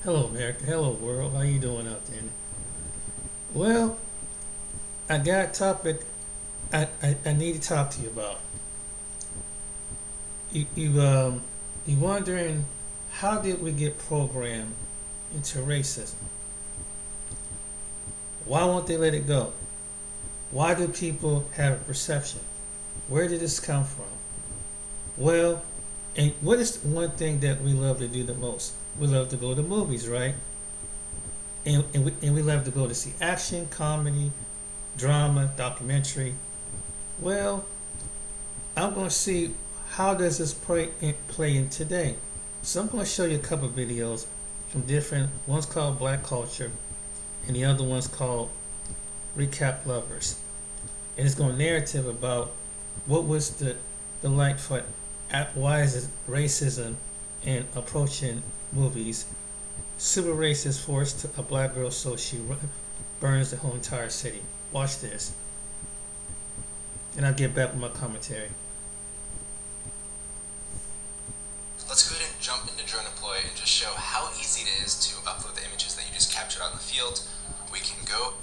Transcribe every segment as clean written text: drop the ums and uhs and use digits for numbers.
Hello, America. Hello, world. How you doing out there? Well, I got a topic I need to talk to you about. You wondering how did we get programmed into racism? Why won't they let it go? Why do people have a perception? Where did this come from? Well, and what is one thing that we love to do the most? We love to go to movies, right? And we love to go to see action, comedy, drama, documentary. Well, I'm going to see how does this play in today. So I'm going to show you a couple of videos from different. One's called Black Culture, and the other one's called Recap Lovers. And it's going to narrative about what was the like for why is it racism in approaching movies. Super racist forced a black girl so she burns the whole entire city. Watch this, and I'll get back with my commentary. Let's go ahead and jump into Drone Deploy and just show how easy it is to upload the images that you just captured out in the field. We can go.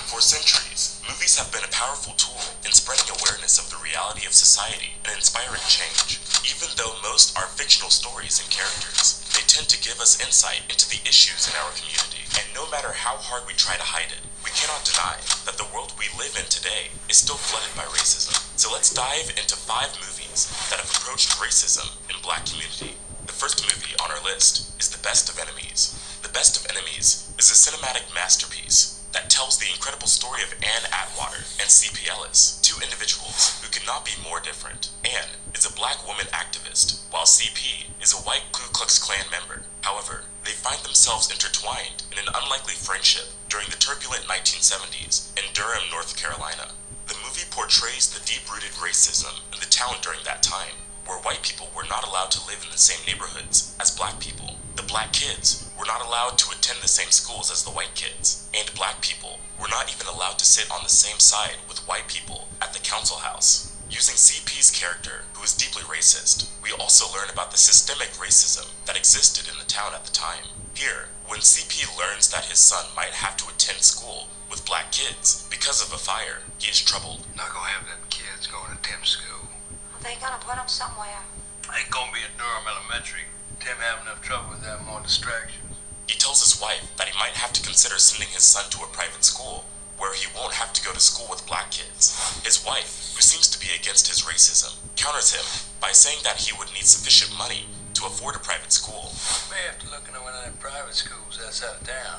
For centuries, movies have been a powerful tool in spreading awareness of the reality of society and inspiring change. Even though most are fictional stories and characters, they tend to give us insight into the issues in our community. And no matter how hard we try to hide it, we cannot deny that the world we live in today is still flooded by racism. So let's dive into 5 movies that have approached racism in Black community. The first movie on our list is The Best of Enemies. The Best of Enemies is a cinematic masterpiece that tells the incredible story of Anne Atwater and C.P. Ellis, 2 individuals who could not be more different. Anne is a black woman activist, while C.P. is a white Ku Klux Klan member. However, they find themselves intertwined in an unlikely friendship during the turbulent 1970s in Durham, North Carolina. The movie portrays the deep-rooted racism in the town during that time, where white people were not allowed to live in the same neighborhoods as black people. The black kids were not allowed to attend the same schools as the white kids, and black people were not even allowed to sit on the same side with white people at the council house. Using CP's character, who is deeply racist, we also learn about the systemic racism that existed in the town at the time. Here, when CP learns that his son might have to attend school with black kids because of a fire, he is troubled. Not gonna have them kids going to Tim school. They gonna put them somewhere. Ain't gonna be at Durham Elementary. Tim have enough trouble with that, more distractions. He tells his wife that he might have to consider sending his son to a private school where he won't have to go to school with black kids. His wife, who seems to be against his racism, counters him by saying that he would need sufficient money to afford a private school. May have to look into one of them private schools outside of town.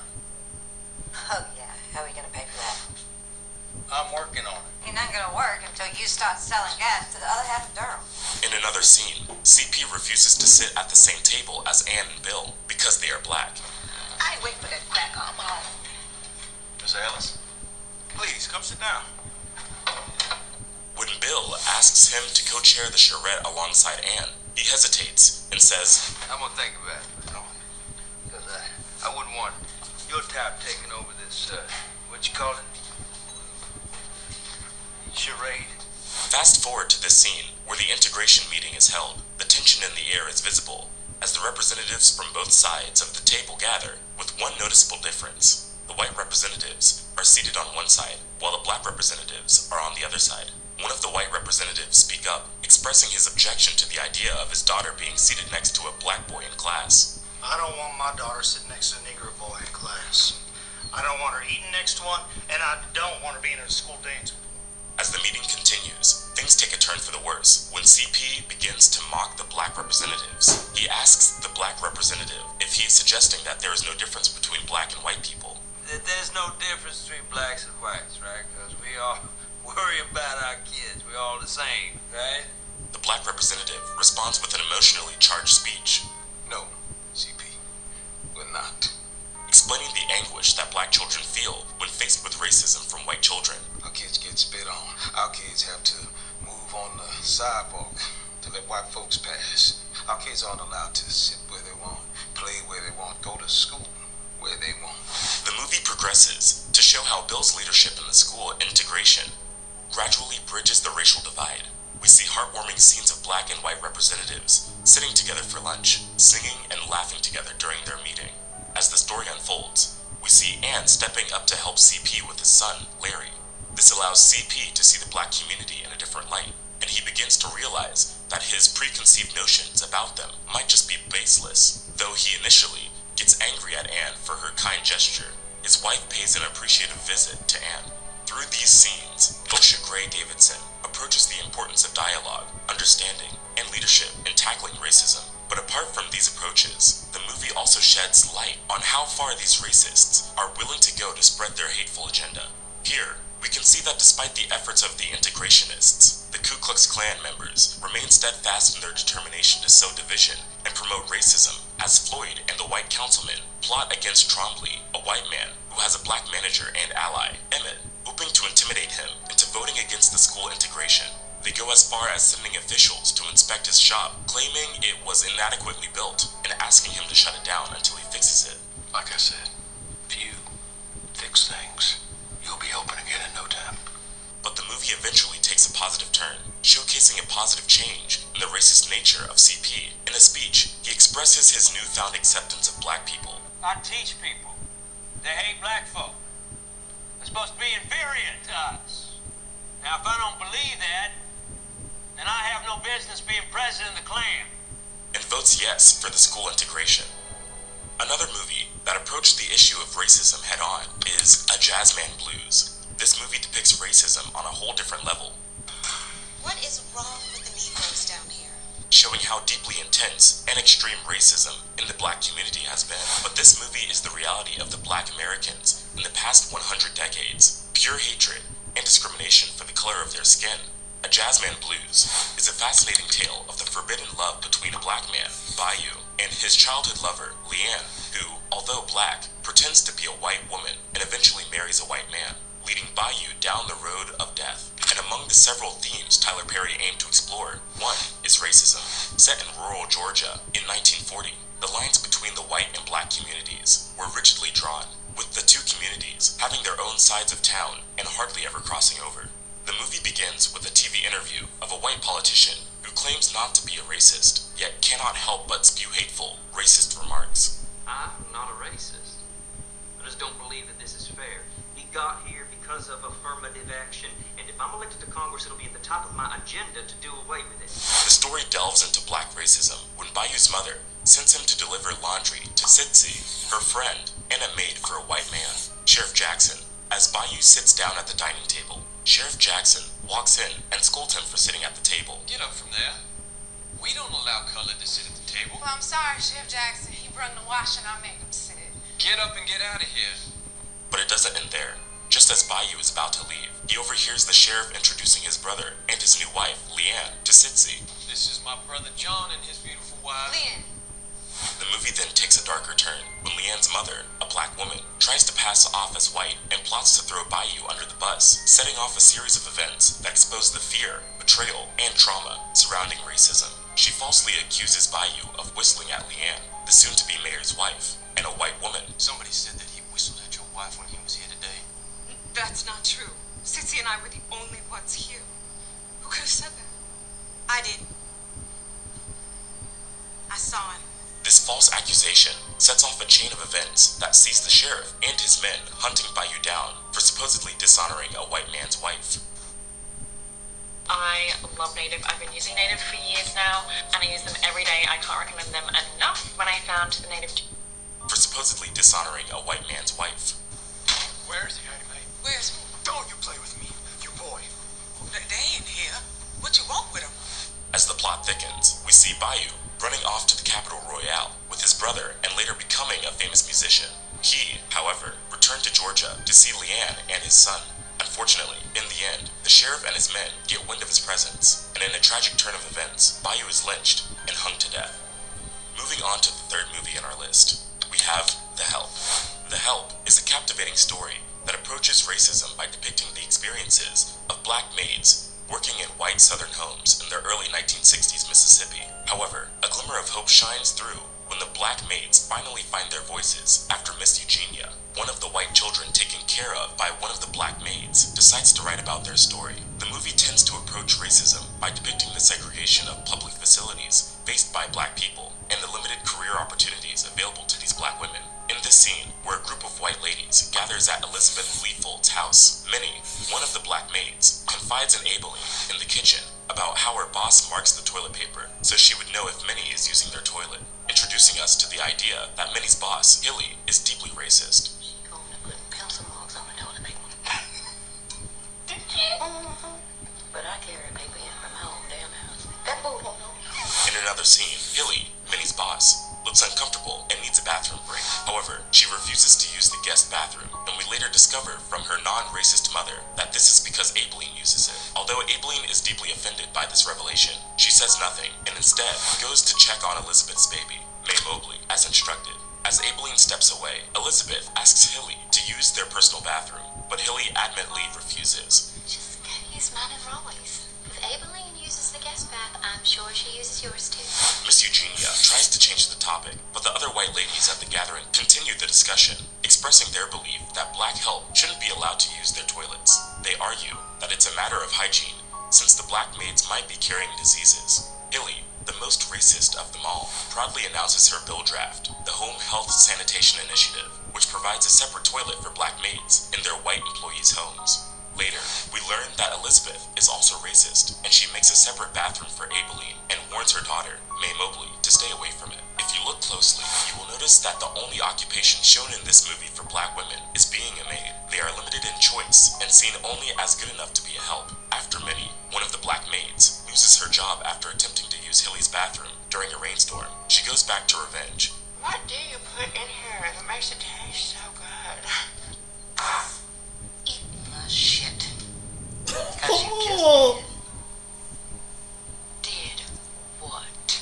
Oh yeah, how are we gonna pay for that? I'm working on it. You're not gonna work until you start selling gas to the other half of Durham. In another scene, CP refuses to sit at the same table as Anne and Bill because they are black. I ain't waiting for that crack on ball. Miss Alice, please come sit down. When Bill asks him to co-chair the charrette alongside Anne, he hesitates and says, I'm gonna think about it, because I wouldn't want your type taking over this, what you call it? Charade. Fast forward to this scene where the integration meeting is held. The tension in the air is visible as the representatives from both sides of the table gather, with one noticeable difference. The white representatives are seated on one side, while the black representatives are on the other side. One of the white representatives speak up, expressing his objection to the idea of his daughter being seated next to a black boy in class. I don't want my daughter sitting next to a Negro boy in class. I don't want her eating next to one, and I don't want her being at a school dance. As the meeting continues, things take a turn for the worse when CP begins to mock the black representatives. He asks the black representative if he is suggesting that there is no difference between black and white people. There's no difference between blacks and whites, right? Because we all worry about our kids. We're all the same, right? The black representative responds with an emotionally charged speech, No, CP, we're not. explaining the anguish that black children feel when faced with racism from white children. Our kids get spit on. Our kids have to move on the sidewalk to let white folks pass. Our kids aren't allowed to sit where they want, play where they want, go to school where they want. The movie progresses to show how Bill's leadership in the school integration gradually bridges the racial divide. We see heartwarming scenes of black and white representatives sitting together for lunch, singing and laughing together during their meeting. As the story unfolds, we see Anne stepping up to help CP with his son, Larry. This allows CP to see the black community in a different light, and he begins to realize that his preconceived notions about them might just be baseless. Though he initially gets angry at Anne for her kind gesture, his wife pays an appreciative visit to Anne. Through these scenes, Osha Gray Davidson approaches the importance of dialogue, understanding, and leadership in tackling racism. But apart from these approaches, the movie also sheds light on how far these racists are willing to go to spread their hateful agenda. Here, we can see that despite the efforts of the integrationists, the Ku Klux Klan members remain steadfast in their determination to sow division and promote racism, as Floyd and the white councilman plot against Trombley, a white man who has a black manager and ally, Emmett, hoping to intimidate him into voting against the school integration. They go as far as sending officials to inspect his shop, claiming it was inadequately built and asking him to shut it down until he fixes it. Like I said, if you fix things, you'll be open again in no time. But the movie eventually takes a positive turn, showcasing a positive change in the racist nature of CP. In a speech, he expresses his newfound acceptance of black people. I teach people. They hate black folk. They're supposed to be inferior to us. Now, if I don't believe that, then I have no business being president of the Klan. And votes yes for the school integration. Another movie that approached the issue of racism head-on is A Jazzman Blues. This movie depicts racism on a whole different level. What is wrong with the Negroes down here? Showing how deeply intense and extreme racism in the black community has been. But this movie is the reality of the black Americans in the past 100 decades. Pure hatred and discrimination for the color of their skin. A Jazzman Blues is a fascinating tale of the forbidden love between a black man, Bayou, and his childhood lover, Leanne, who, although black, pretends to be a white woman and eventually marries a white man, leading Bayou down the road of death. And among the several themes Tyler Perry aimed to explore, one is racism. Set in rural Georgia in 1940, the lines between the white and black communities were rigidly drawn, with the two communities having their own sides of town and hardly ever crossing over. The movie begins with a TV interview of a white politician who claims not to be a racist, yet cannot help but spew hateful, racist remarks. I'm not a racist. I just don't believe that this is fair. He got here because of affirmative action, and if I'm elected to Congress, it'll be at the top of my agenda to do away with it. The story delves into black racism when Bayou's mother sends him to deliver laundry to Sitsi, her friend, and a maid for a white man, Sheriff Jackson. As Bayou sits down at the dining table, Sheriff Jackson walks in and scolds him for sitting at the table. Get up from there. We don't allow color to sit at the table. Well, I'm sorry, Chef Jackson. He brung the wash and I made him sit. Get up and get out of here. But it doesn't end there. Just as Bayou is about to leave, he overhears the sheriff introducing his brother and his new wife, Leanne, to Sitsi. This is my brother John and his beautiful wife. Lynn. The movie then takes a darker turn when Leanne's mother, a black woman, tries to pass off as white and plots to throw Bayou under the bus, setting off a series of events that expose the fear, betrayal, and trauma surrounding racism. She falsely accuses Bayou of whistling at Leanne, the soon-to-be mayor's wife, and a white woman. Somebody said that he whistled at your wife when he was here today. That's not true. Sissy and I were the only ones here. Who could have said that? I didn't. I saw him. This false accusation sets off a chain of events that sees the sheriff and his men hunting Bayou down for supposedly dishonoring a white man's wife. I love Native. I've been using Native for years now, and I use them every day. I can't recommend them enough. When I found the Native... For supposedly dishonoring a white man's wife. Where is he, mate? Where's who? Don't you play with me, you boy. They ain't here. What you want with them? As the plot thickens, we see Bayou running off to the Capitol Royale with his brother and later becoming a famous musician. He, however, returned to Georgia to see Leanne and his son. Unfortunately, in the end, the sheriff and his men get wind of his presence, and in a tragic turn of events, Bayou is lynched and hung to death. Moving on to the third movie in our list, we have The Help. The Help is a captivating story that approaches racism by depicting the experiences of black maids working in white southern homes in the early 1960s Mississippi. However, a glimmer of hope shines through when the black maids finally find their voices after Miss Eugenia, one of the white children taken care of by one of the black maids, decides to write about their story. The movie tends to approach racism by depicting the segregation of public facilities faced by black people and the limited career opportunities available to these black women. In this scene, where a group of white ladies gathers at Elizabeth Leafold's house, Minnie, one of the black maids, confides in Aibileen in the kitchen about how her boss marks the toilet paper so she would know if Minnie is using their toilet, introducing us to the idea that Minnie's boss, Hilly, is deeply racist. She going to put pencil marks on the toilet paper. But I carry paper in from my own damn house. That boy won't know. In another scene, Hilly, Minnie's boss, looks uncomfortable and needs a bathroom break. However, she refuses to use the guest bathroom, and we later discover from her non-racist mother that this is because Aibileen uses it. Although Aibileen is deeply offended by this revelation, she says nothing and instead goes to check on Elizabeth's baby, May Mobley, as instructed. As Aibileen steps away, Elizabeth asks Hilly to use their personal bathroom, but Hilly adamantly refuses. Just gotta use mine and Raleigh's. If Aibileen uses the guest bath, I'm sure she uses yours too. Miss Eugenia tries to change the topic, but the other white ladies at the gathering continue the discussion, expressing their belief that black help shouldn't be allowed to use their toilets. They argue that it's a matter of hygiene, since the black maids might be carrying diseases. Hilly, the most racist of them all, proudly announces her bill draft, the Home Health Sanitation Initiative, which provides a separate toilet for black maids in their white employees' homes. Later, we learn that Elizabeth is also racist, and she makes a separate bathroom for Aibileen and warns her daughter, May Mobley, to stay away from it. If you look closely, you will notice that the only occupation shown in this movie for black women is being a maid. They are limited in choice and seen only as good enough to be a help. After Minnie, one of the black maids, loses her job after attempting to use Hilly's bathroom during a rainstorm, she goes back to revenge. What do you put in here that makes it taste so good? Eat my shit. Cause you just did what?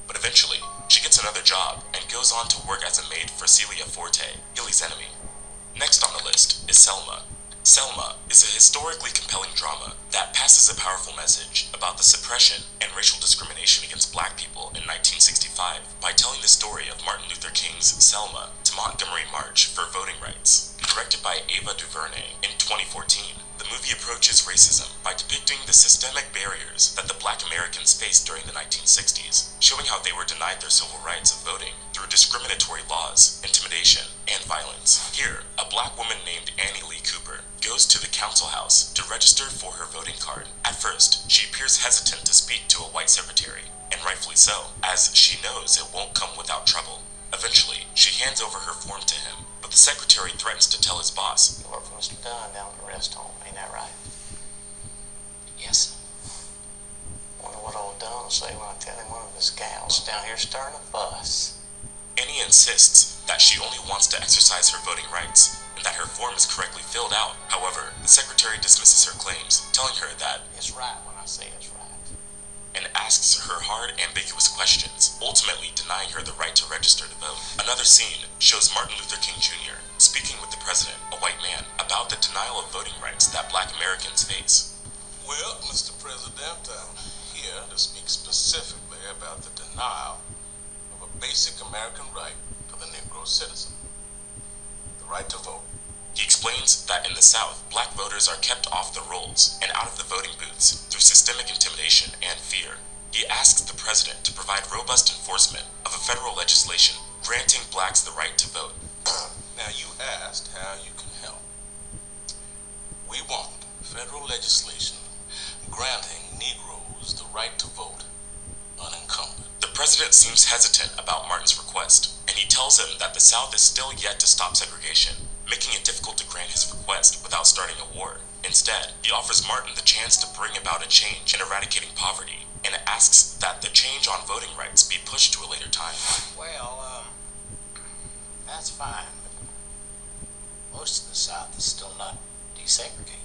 But eventually, she gets another job and goes on to work as a maid for Celia Forte, Hilly's enemy. Next on the list is Selma. Selma is a historically compelling drama that passes a powerful message about the suppression and racial discrimination against black people in 1965 by telling the story of Martin Luther King's Selma to Montgomery March for voting rights. Directed by Ava DuVernay in 2014, the movie approaches racism by depicting the systemic barriers that the black Americans faced during the 1960s, showing how they were denied their civil rights of voting through discriminatory laws, intimidation, and violence. Here, a black woman named Annie Lee Cooper goes to the council house to register for her voting card. At first, she appears hesitant to speak to a white secretary, and rightfully so, as she knows it won't come without trouble. Eventually, she hands over her form to him, but the secretary threatens to tell his boss. You work for Mr. Dunn down at the rest home, ain't that right? Yes. Wonder what old Dunn will say when I tell him one of his gals down here starting a fuss. Annie insists that she only wants to exercise her voting rights, and that her form is correctly filled out. However, the secretary dismisses her claims, telling her that It's right when I say it's right. and asks her hard, ambiguous questions, ultimately denying her the right to register to vote. Another scene shows Martin Luther King Jr. speaking with the president, a white man, about the denial of voting rights that black Americans face. Well, Mr. President, I'm here to speak specifically about the denial of a basic American right for the Negro citizen, the right to vote. He explains that in the South, black voters are kept off the rolls and out of the voting booths through systemic intimidation and fear. He asks the president to provide robust enforcement of a federal legislation granting blacks the right to vote. Now, you asked how you can help. We want federal legislation granting Negroes the right to vote unencumbered. The president seems hesitant about Martin's request, and he tells him that the South is still yet to stop segregation, making it difficult to grant his request without starting a war. Instead, he offers Martin the chance to bring about a change in eradicating poverty, and asks that the change on voting rights be pushed to a later time. Well, that's fine, but most of the South is still not desegregated.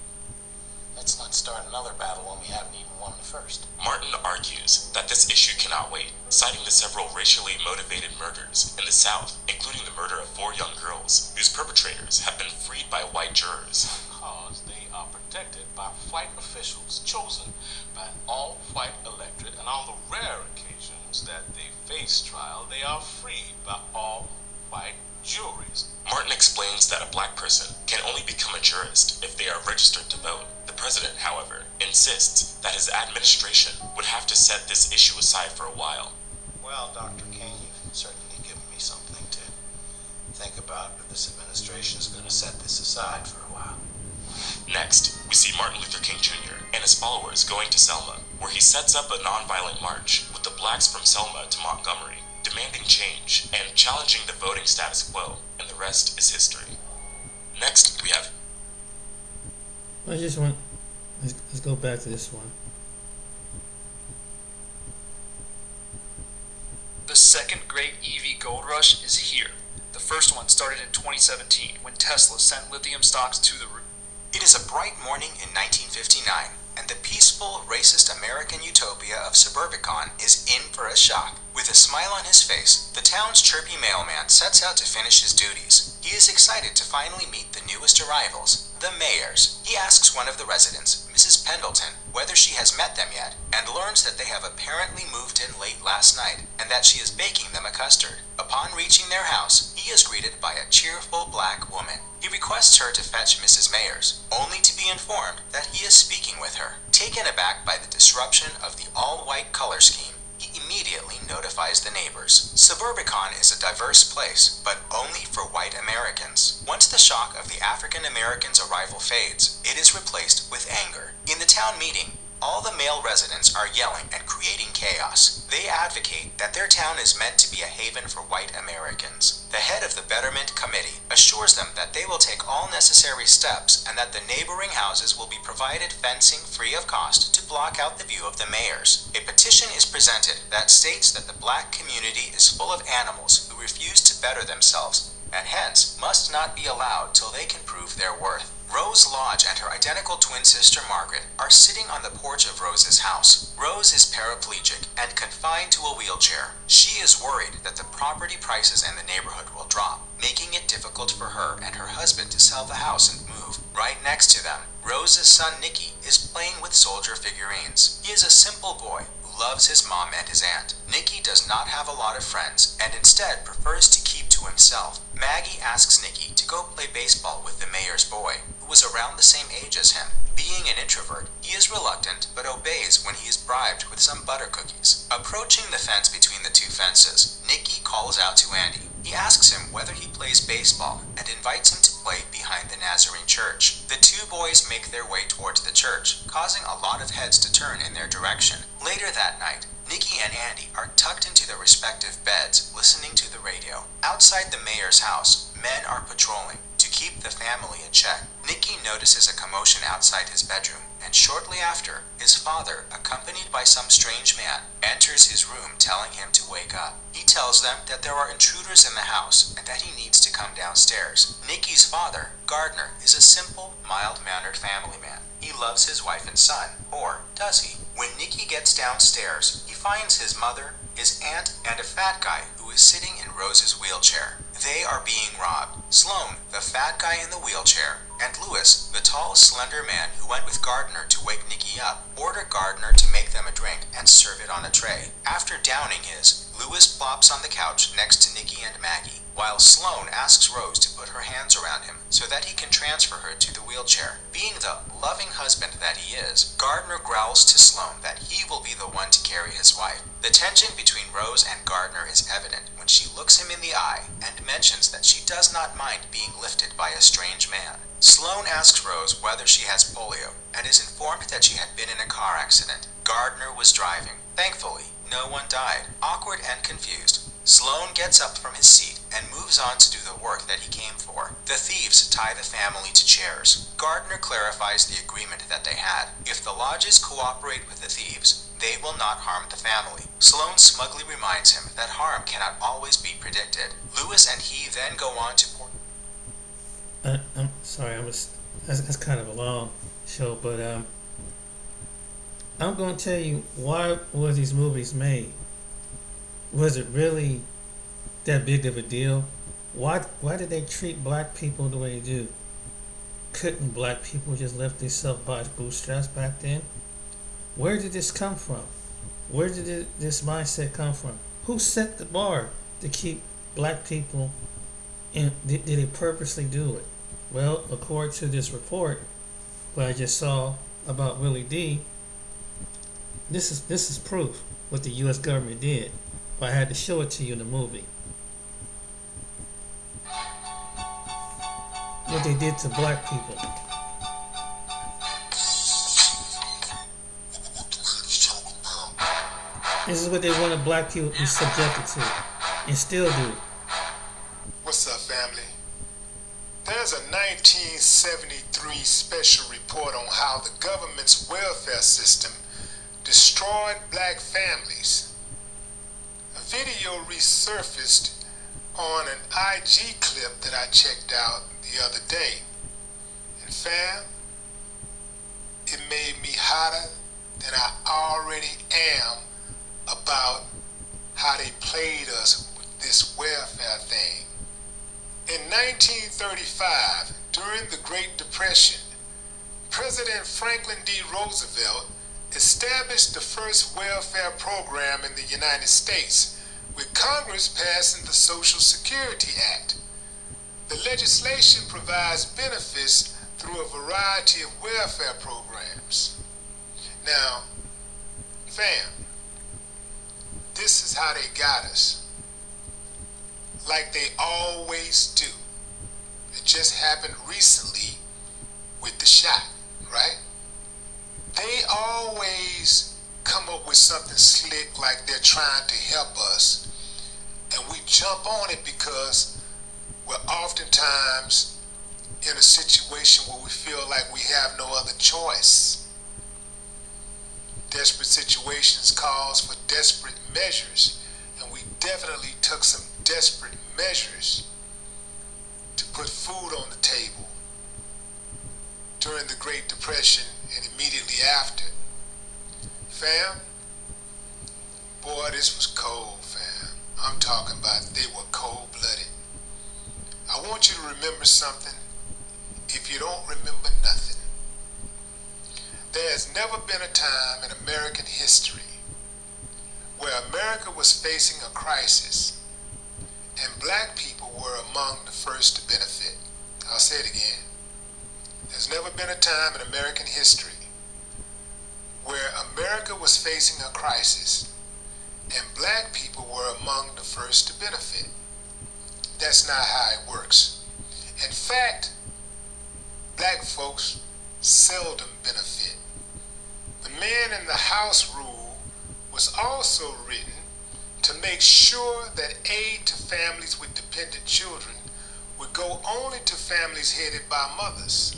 Let's not start another battle when we haven't even won the first. Martin argues that this issue cannot wait, citing the several racially motivated murders in the South, including the murder of 4 young girls, whose perpetrators have been freed by white jurors. Because they are protected by white officials chosen by an all-white electorate, and on the rare occasion knows that they face trial, they are freed by all white juries. Martin explains that a black person can only become a jurist if they are registered to vote. The president, however, insists that his administration would have to set this issue aside for a while. Well, Dr. King, you've certainly given me something to think about, but this administration is going to set this aside for a while. Next, we see Martin Luther King Jr. and his followers going to Selma, where he sets up a nonviolent march with the blacks from Selma to Montgomery, demanding change and challenging the voting status quo, and the rest is history. Next, we have... Let's go back to this one. The second great EV gold rush is here. The first one started in 2017 when Tesla sent lithium stocks to the roof. It is a bright morning in 1959, and the peaceful, racist American utopia of Suburbicon is in for a shock. With a smile on his face, the town's chirpy mailman sets out to finish his duties. He is excited to finally meet the newest arrivals, the mayors. He asks one of the residents, Mrs. Pendleton, whether she has met them yet, and learns that they have apparently moved in late last night, and that she is baking them a custard. Upon reaching their house, he is greeted by a cheerful black woman. He requests her to fetch Mrs. Mayers, only to be informed that he is speaking with her. Taken aback by the disruption of the all-white color scheme, he immediately notifies the neighbors. Suburbicon is a diverse place, but only for white Americans. Once the shock of the African Americans' arrival fades, it is replaced with anger. In the town meeting, all the male residents are yelling and creating chaos. They advocate that their town is meant to be a haven for white Americans. The head of the Betterment Committee assures them that they will take all necessary steps and that the neighboring houses will be provided fencing free of cost to block out the view of the mayors. A petition is presented that states that the black community is full of animals who refuse to better themselves and hence must not be allowed till they can prove their worth. Rose Lodge and her identical twin sister Margaret are sitting on the porch of Rose's house. Rose is paraplegic and confined to a wheelchair. She is worried that the property prices in the neighborhood will drop, making it difficult for her and her husband to sell the house and move. Right next to them, Rose's son Nicky is playing with soldier figurines. He is a simple boy who loves his mom and his aunt. Nicky does not have a lot of friends and instead prefers to keep to himself. Maggie asks Nicky to go play baseball with the mayor's boy, who was around the same age as him. Being an introvert, he is reluctant but obeys when he is bribed with some butter cookies. Approaching the fence between the two fences, Nicky calls out to Andy. He asks him whether he plays baseball and invites him to play behind the Nazarene church. The two boys make their way towards the church, causing a lot of heads to turn in their direction. Later that night, Nicky and Andy are tucked into their respective beds, listening to the radio. Outside the mayor's house, men are patrolling to keep the family in check. Nicky notices a commotion outside his bedroom, and shortly after, his father, accompanied by some strange man, enters his room telling him to wake up. He tells them that there are intruders in the house and that he needs to come downstairs. Nicky's father, Gardner, is a simple, mild-mannered family man. He loves his wife and son, or does he? When Nicky gets downstairs, he finds his mother, his aunt, and a fat guy who is sitting in Rose's wheelchair. They are being robbed. Sloan, the fat guy in the wheelchair, and Lewis, the tall, slender man who went with Gardner to wake Nicky up, order Gardner to make them a drink and serve it on a tray. After downing his, Lewis plops on the couch next to Nicky and Maggie, while Sloan asks Rose to put her hands around him so that he can transfer her to the wheelchair. Being the loving husband that he is, Gardner growls to Sloan that he will be the one to carry his wife. The tension between Rose and Gardner is evident when she looks him in the eye and mentions that she does not mind being lifted by a strange man. Sloan asks Rose whether she has polio and is informed that she had been in a car accident. Gardner was driving. Thankfully, no one died. Awkward and confused, Sloan gets up from his seat and moves on to do the work that he came for. The thieves tie the family to chairs. Gardner clarifies the agreement that they had. If the lodges cooperate with the thieves, they will not harm the family. Sloan smugly reminds him that harm cannot always be predicted. Lewis and he then go on to I'm sorry, that's kind of a long show, but I'm going to tell you, why were these movies made? Was it really that big of a deal? Why did they treat black people the way they do? Couldn't black people just lift themselves by bootstraps back then? Where did this come from? Where did this mindset come from? Who set the bar to keep black people in? Did they purposely do it? Well, according to this report, what I just saw about Willie D, this is proof what the U.S. government did. But I had to show it to you in the movie. What they did to black people. This is what they wanted black people to be subjected to, and still do. What's up, family? There's a 1973 special report on how the government's welfare system destroyed black families. A video resurfaced on an IG clip that I checked out the other day. And fam, it made me hotter than I already am about how they played us with this welfare thing. In 1935, during the Great Depression, President Franklin D. Roosevelt established the first welfare program in the United States, with Congress passing the Social Security Act. The legislation provides benefits through a variety of welfare programs. Now, fam, this is how they got us. Like they always do. It just happened recently with the shot, right? They always come up with something slick like they're trying to help us, and we jump on it because we're oftentimes in a situation where we feel like we have no other choice. Desperate situations calls for desperate measures, and we definitely took some desperate measures to put food on the table during the Great Depression and immediately after. Fam, boy, this was cold, fam. I'm talking about they were cold-blooded. I want you to remember something if you don't remember nothing. There has never been a time in American history where America was facing a crisis and black people were among the first to benefit. I'll say it again. There's never been a time in American history where America was facing a crisis and black people were among the first to benefit. That's not how it works. In fact, black folks seldom benefit. The Man in the House rule was also written to make sure that aid to families with dependent children would go only to families headed by mothers.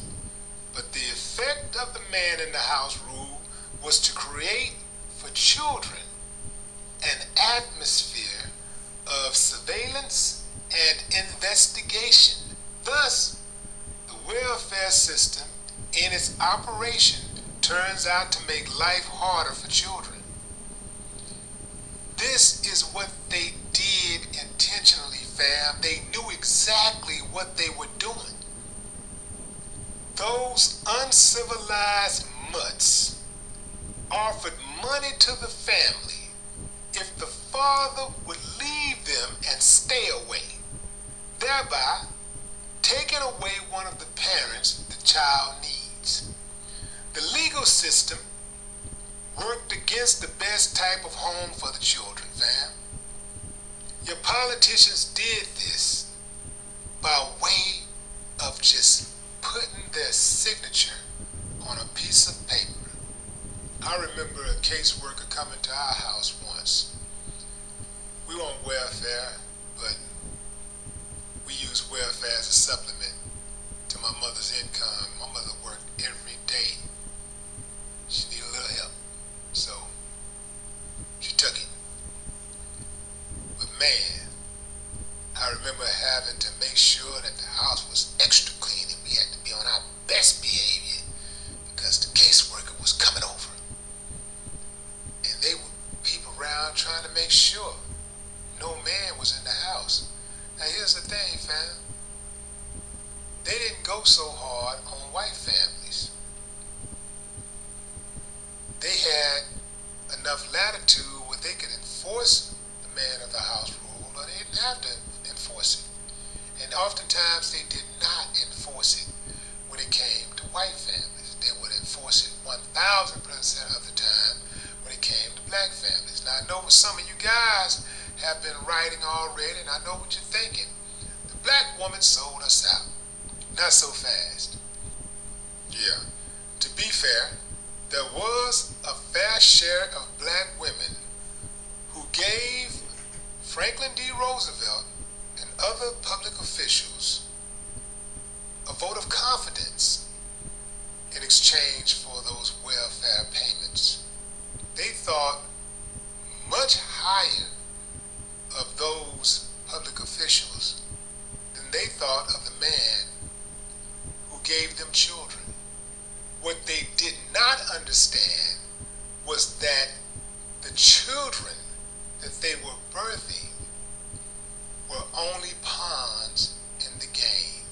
But the effect of the Man in the House rule was to create for children an atmosphere of surveillance and investigation. Thus, the welfare system in its operation turns out to make life harder for children. This is what they did intentionally, fam. They knew exactly what they were doing. Those uncivilized mutts offered money to the family if the father would leave them and stay away, thereby taking away one of the parents the child needs. The legal system worked against the best type of home for the children, fam. Your politicians did this by way of just putting their signature on a piece of paper. I remember a caseworker coming to our house once. We were on welfare, but we used welfare as a supplement to my mother's income. My mother worked every day. She needed a little help, so she took it. But man, I remember having to make sure that the house was extra clean and we had to be on our best behavior because the caseworker was coming over. And they would peep around trying to make sure no have to enforce it. And oftentimes they did not enforce it when it came to white families. They would enforce it 1,000% of the time when it came to black families. Now I know what some of you guys have been writing already, and I know what you're thinking. The black woman sold us out. Not so fast. Yeah. To be fair, there was a fair share of black women who gave Franklin D. Roosevelt and other public officials a vote of confidence in exchange for those welfare payments. They thought much higher of those public officials than they thought of the man who gave them children. What they did not understand was that the children that they were birthing were only pawns in the game.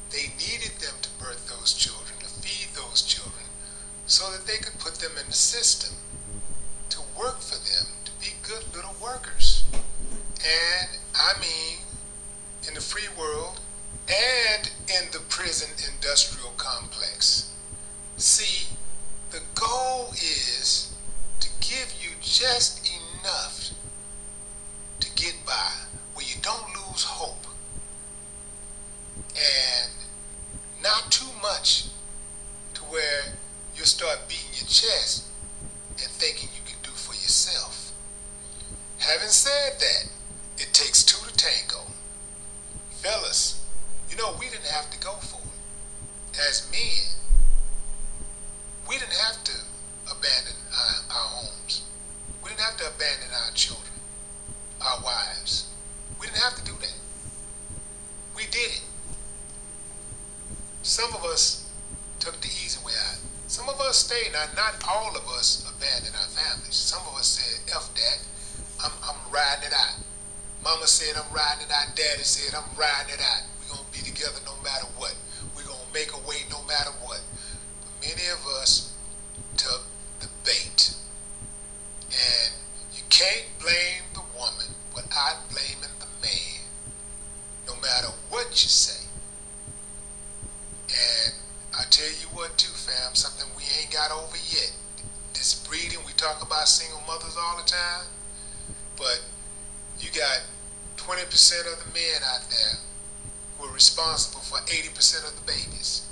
They needed them to birth those children, to feed those children, so that they could put them in the system, to work for them, to be good little workers. And I mean, in the free world and in the prison industrial complex. See, the goal is to give you just enough to get by, where you don't lose hope, and not too much to where you'll start beating your chest and thinking you can do for yourself. Having said that, it takes two to tango. Fellas, you know, we didn't have to go for it. As men, we didn't have to abandon our homes. We didn't have to abandon our children, our wives. We didn't have to do that. We did it. Some of us took the easy way out. Some of us stayed. Now, not all of us abandoned our families. Some of us said, F that, I'm riding it out. Mama said, I'm riding it out. Daddy said, I'm riding it out. We're going to be together no matter what. We're going to make a way no matter what. But many of us took the bait. And you can't blame the woman without blaming the man, no matter what you say. And I tell you what too, fam, something we ain't got over yet. This breeding, we talk about single mothers all the time, but you got 20% of the men out there who are responsible for 80% of the babies.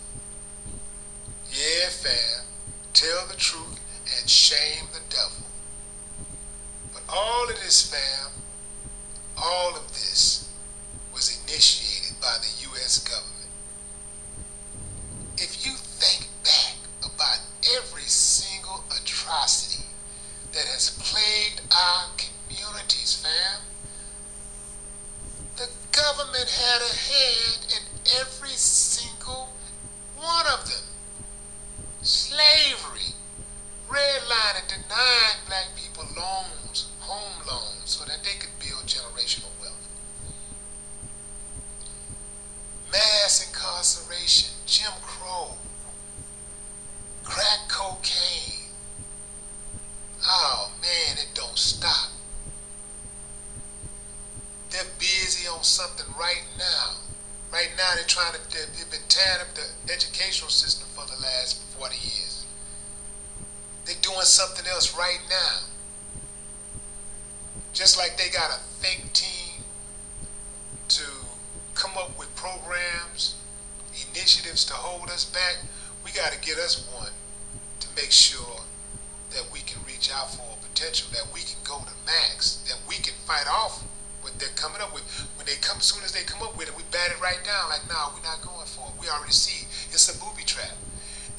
Yeah, fam, tell the truth and shame the devil. But all of this, fam, all of this was initiated by the U.S. government. If you think back about every single atrocity that has plagued our communities, fam, the government had a hand in every single one of them. Slavery, redlining, denying black people loans, home loans, so that they could build generational wealth. Mass incarceration, Jim Crow, crack cocaine. Oh man, it don't stop. They're busy on something right now. Right now they've been tearing up the educational system for the last 40 years. They're doing something else right now. Just like they got a think team to come up with programs, initiatives to hold us back, we got to get us one to make sure that we can reach out for a potential, that we can go to max, that we can fight off what they're coming up with. When they come, as soon as they come up with it, we bat it right down like, no, we're not going for it. We already see it's a booby trap.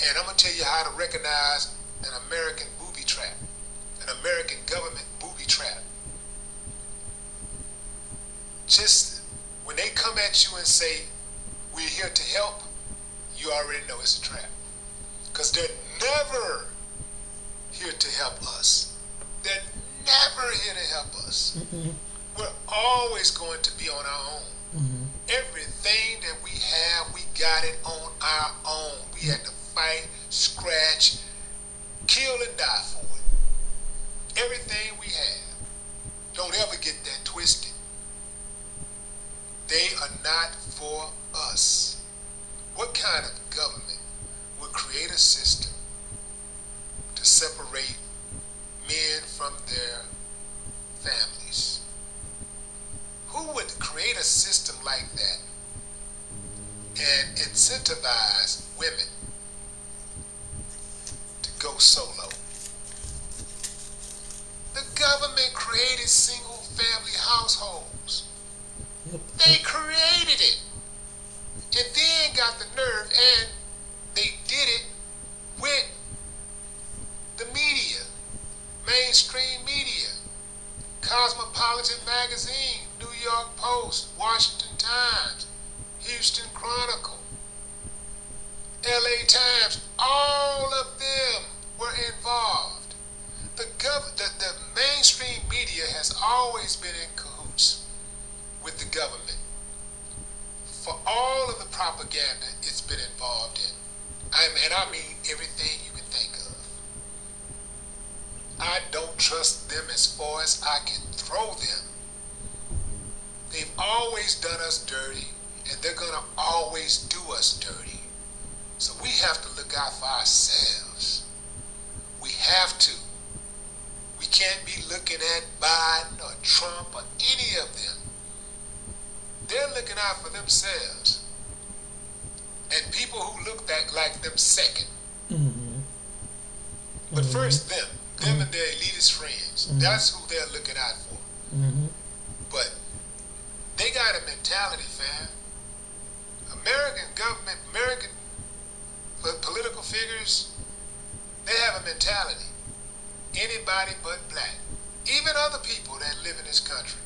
And I'm going to tell you how to recognize an American booby trap, an American government booby trap. Just when they come at you and say, we're here to help, you already know it's a trap. Because they're never here to help us. They're never here to help us. Mm-hmm. We're always going to be on our own. Mm-hmm. Everything that we have, we got it on our own. We had to fight, scratch, kill and die for it. Everything we have. Don't ever get that twisted. create a system like that and incentivize women to go solo. The government created single family households. They created it. And then got the nerve, and they did it with the media, mainstream media, Cosmopolitan Magazine, New York Post, Washington Times, Houston Chronicle, LA Times, all of them were involved. The mainstream media has always been in cahoots with the government for all of the propaganda it's been involved in. I mean everything you can think of. I don't trust them as far as I can throw them. They've always done us dirty, and they're going to always do us dirty. So we have to look out for ourselves. We have to. We can't be looking at Biden or Trump or any of them. They're looking out for themselves. And people who look like them second. Mm-hmm. But first them and their elitist friends. Mm-hmm. That's who they're looking out for. Mm-hmm. But they got a mentality, fam. American government, American political figures, they have a mentality. Anybody but black. Even other people that live in this country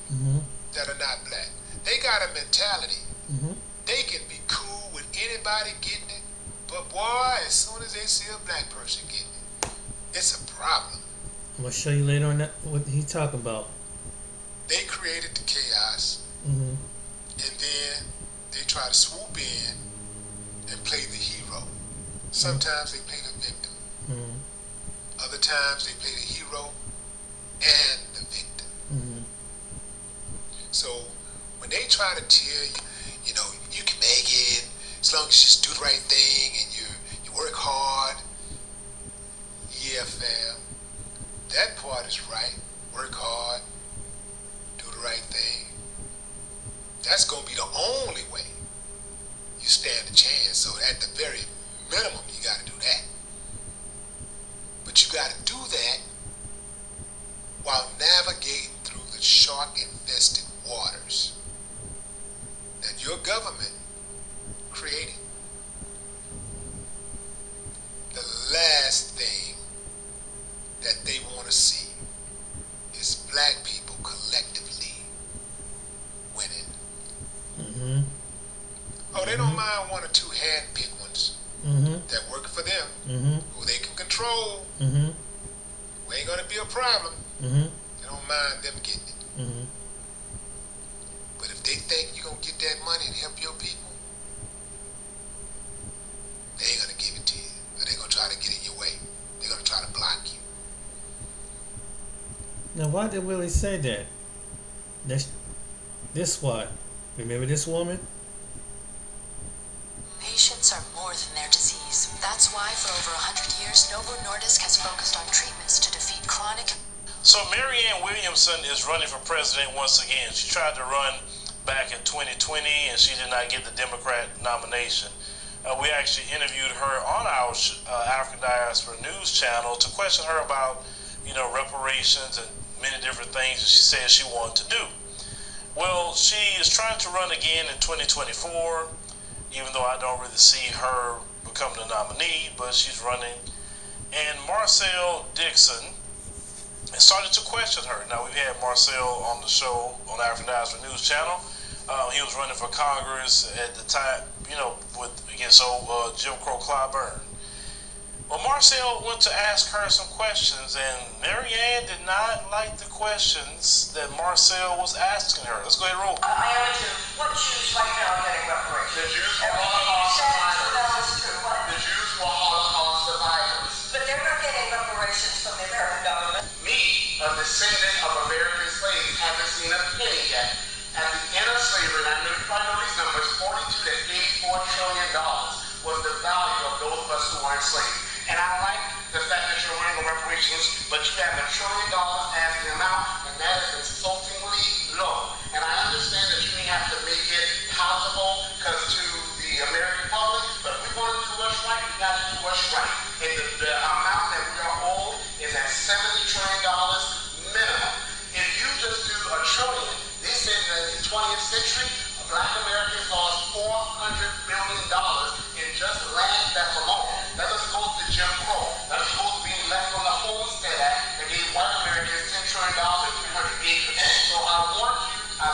that are not black. They got a mentality. They can be cool with anybody getting it, but boy, as soon as they see a black person getting it, it's a problem. I'm going to show you later on that, what he's talking about. They created the chaos, and then they try to swoop in and play the hero. Sometimes they play the victim. Other times they play the hero and the victim. So when they try to tell you, you know, you can make it as long as you just do the right thing and you work hard. Yeah, fam. That part is right. Work hard. Do the right thing. That's going to be the only way you stand a chance. So at the very minimum, you got to do that. But you got to do that while navigating through the shark-infested waters that your government created. The last thing that they want to see is black people collectively winning. Oh, they don't mind one or two hand-picked ones that work for them, who they can control, who ain't going to be a problem. They don't mind them getting it. But if they think you're going to get that money and help your people, they ain't going to give it to you. Or they're going to try to get in your way. They're going to try to block you. Now, why did Willie say that? This what? Remember this woman? Patients are more than their disease. That's why for over 100 years, Novo Nordisk has focused on treatments to defeat chronic... So Marianne Williamson is running for president once again. She tried to run back in 2020 and she did not get the Democrat nomination. We actually interviewed her on our African Diaspora News channel to question her about, you know, reparations and many different things that she said she wanted to do. Well, she is trying to run again in 2024, even though I don't really see her becoming the nominee, but she's running. And Marcel Dixon and started to question her. Now, we've had Marcel on the show on the African Diaspora News channel. He was running for Congress at the time, you know, against old Jim Crow Clyburn. Well, Marcel went to ask her some questions, and Marianne did not like the questions that Marcel was asking her. Let's go ahead and roll. I am too. What Jews right now are getting reparations? The Jews were Holocaust survivors. The Jews were Holocaust survivors. But they're not getting reparations from the American government. Me, a descendant of American slaves, haven't seen a penny yet. At the end of slavery, and I know you probably know these numbers, $42 to $84 trillion was the value of those of us who were enslaved. And I like the fact that you're running the reparations, but you have $1 trillion as the amount, and that is insultingly low. And I understand that you may have to century, Black Americans lost $400 billion in just land that belonged. That doesn't go to Jim Crow. That doesn't go to being left from the Homestead Act that gave white Americans $10 trillion and 300 acres. So I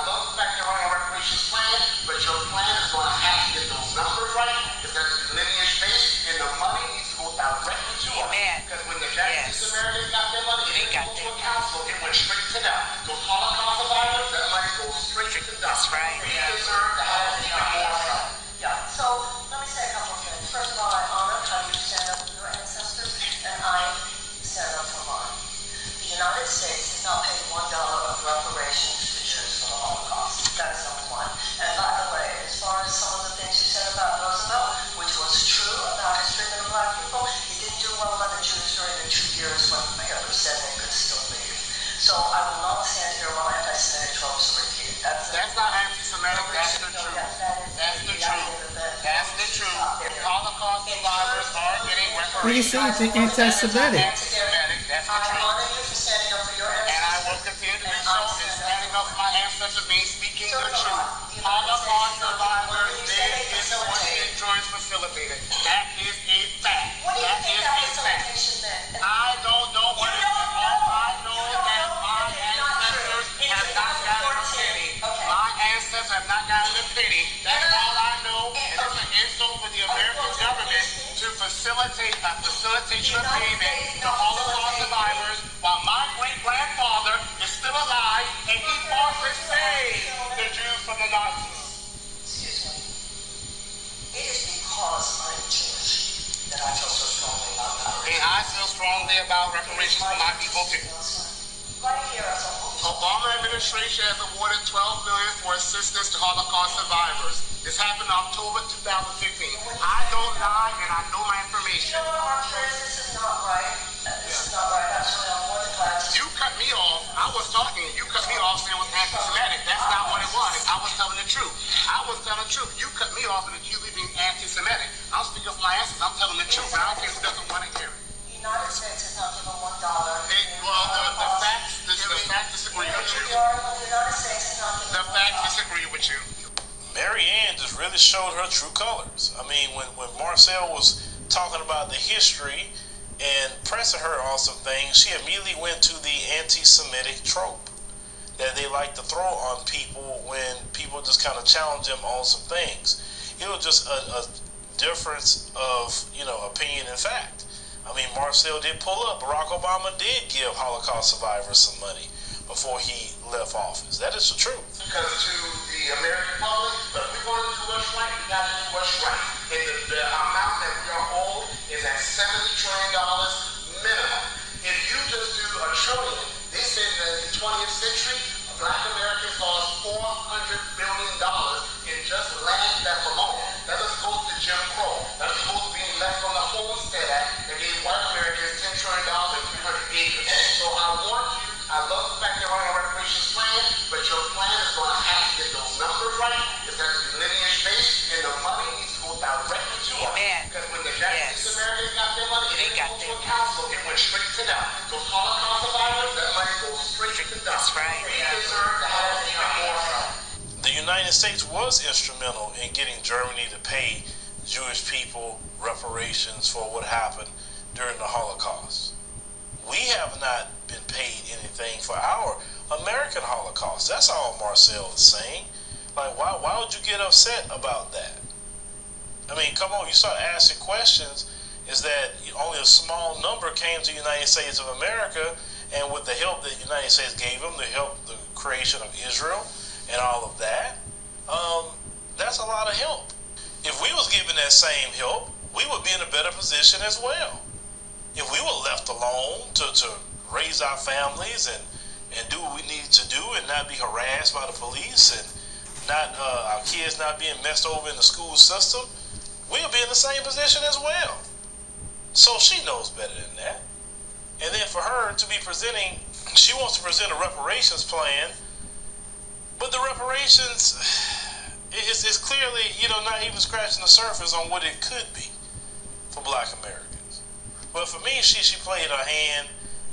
love the fact you're running a reparations plan, but your plan is going to have to get those numbers right. It's going to be lineage based, and the money needs to go directly to us. Because when the Japanese Americans got their money, it didn't go to a council, it went straight to them. Those Holocaust survivors, that money goes straight to them. That's right. We deserve to have even more stuff. Yeah, so let me say a couple of things. First of all, I honor how you stand up for your ancestors, and I stand up for mine. The United States has not paid $1 of reparations to Jews for the Holocaust. That is number one. And by the way, as far as some of the things you said about Roosevelt, which was true about his treatment of black people, he didn't do well by the Jews during the 2 years when Hitler said they could still leave. So I will not stand here while anti-Semitic tropes are repeated. That's not anti-Semitic, that's the truth. That's the truth. That's the truth. If Holocaust survivors are getting reparations, What do you say it's anti-Semitic? Anti-Semitic, that's the truth. I honor you for standing up for your ancestors. And I will continue to do so in standing up for my ancestors, being speaking the truth. Holocaust survivors did get 28 droids facilitated. That is a fact. What do you That think is that a fact. facilitation meant? I don't know what it is. All I know that my ancestors have not gotten a penny. My ancestors have not gotten a penny. That's all I know. And it's an insult for the American government to facilitate a facilitation of payment to Holocaust survivors while my great-grandfather is still alive and he fought to save the Jews from the Nazis. Excuse me. It is because I'm Jewish that I feel so strongly about that. And I feel strongly about reparations for my people too. Right here, as a Obama administration has awarded $12 million for assistance to Holocaust survivors. This happened in October 2015. I don't lie and I know my information. You know what, Marquez, this is not right. This is not right. Actually, I'm more than glad to. You cut me off. I was talking. You cut me off saying it was anti-Semitic. That's not what it was. I was telling the truth. I was telling the truth. You cut me off and accused me of being anti-Semitic. I'm speaking for my answers. I'm telling the truth. I don't care who doesn't want to hear it. The United States has not given $1. Well, the facts disagree with you. The United States has not given The facts disagree with you. Mary Ann just really showed her true colors. I mean, when Marcel was talking about the history and pressing her on some things, she immediately went to the anti-Semitic trope that they like to throw on people when people just kind of challenge them on some things. It was just a difference of, opinion and fact. I mean, Marcel did pull up. Barack Obama did give Holocaust survivors some money before he left office. That is the truth. Because to the American public, but if we want to do what's right, we got to do what's right. And the amount that we are owed is at $70 trillion minimum. If you just do a trillion, they said that in the 20th century, Black Americans lost $400 billion in just land that belonged. That doesn't go to Jim Crow. That doesn't go to being left from the Homestead Act that gave white Americans $10 trillion and 300 acres. So I love the fact you're running a reparations plan, but your plan is going to have to get those numbers right. It's going to be lineage based, and the money needs to go directly to us. Because when the Japanese Americans got their money, it didn't go to a council, it went straight to them. Those Holocaust survivors, that money goes straight to them. That's right. We deserve to have even more stuff. The United States was instrumental in getting Germany to pay Jewish people reparations for what happened during the Holocaust. We have not been paid anything for our American Holocaust. That's all Marcel is saying. Like, why would you get upset about that? I mean, come on, you start asking questions. Is that only a small number came to the United States of America, and with the help that the United States gave them, the help, the creation of Israel, and all of that, that's a lot of help. If we was given that same help, we would be in a better position as well. If we were left alone to raise our families and do what we need to do and not be harassed by the police and not our kids not being messed over in the school system, we'll be in the same position as well. So she knows better than that. And then for her to be presenting, she wants to present a reparations plan, but the reparations is clearly, not even scratching the surface on what it could be for Black Americans. But for me, she played her hand,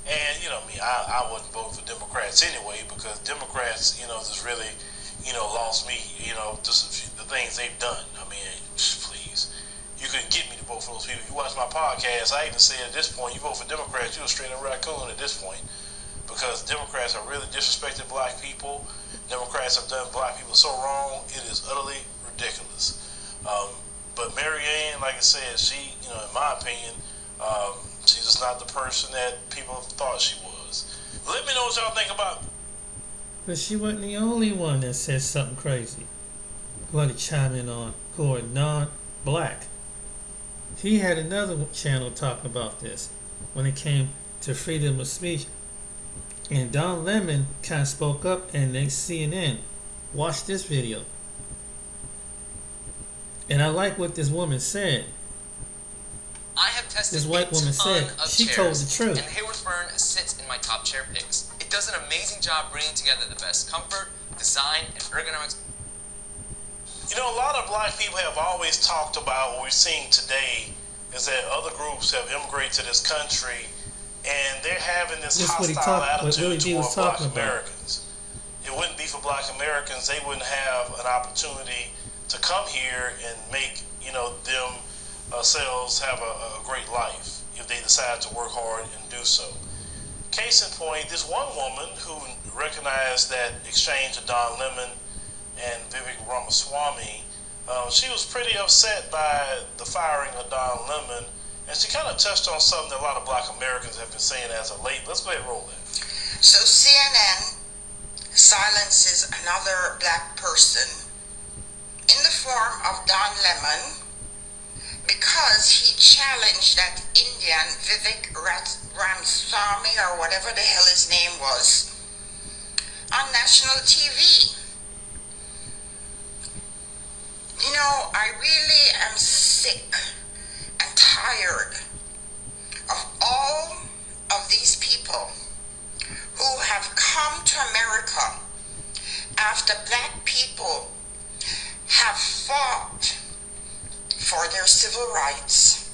and I wasn't voting for Democrats anyway, because Democrats, just really, lost me, just the things they've done. I mean, please. You couldn't get me to vote for those people. You watch my podcast, I even said at this point, you vote for Democrats, you're a straight up raccoon at this point. Because Democrats have really disrespected black people. Democrats have done black people so wrong, it is utterly ridiculous. But Mary Ann, like I said, she, in my opinion, she's just not the person that people thought she was. Let me know what y'all think about it. But she wasn't the only one that said something crazy. Who had to chime in on who are non-black. He had another channel talking about this when it came to freedom of speech. And Don Lemon kind of spoke up, and then CNN. Watch this video. And I like what this woman said. I have tested this white woman said she told the truth. And Hayward Fern sits in my top chair picks. It does an amazing job bringing together the best comfort, design, and ergonomics. A lot of black people have always talked about what we're seeing today is that other groups have immigrated to this country and they're having this hostile attitude toward black Americans. It wouldn't be for black Americans, they wouldn't have an opportunity to come here and make, themselves have a great life if they decide to work hard and do so. Case in point, this one woman who recognized that exchange of Don Lemon and Vivek Ramaswamy, she was pretty upset by the firing of Don Lemon, and she kind of touched on something that a lot of black Americans have been saying as of late. Let's go ahead and roll that. So CNN silences another black person in the form of Don Lemon because he challenged that Indian Vivek Ramaswamy, or whatever the hell his name was, on national TV. I really am sick and tired of all of these people who have come to America after black people have fought for their civil rights,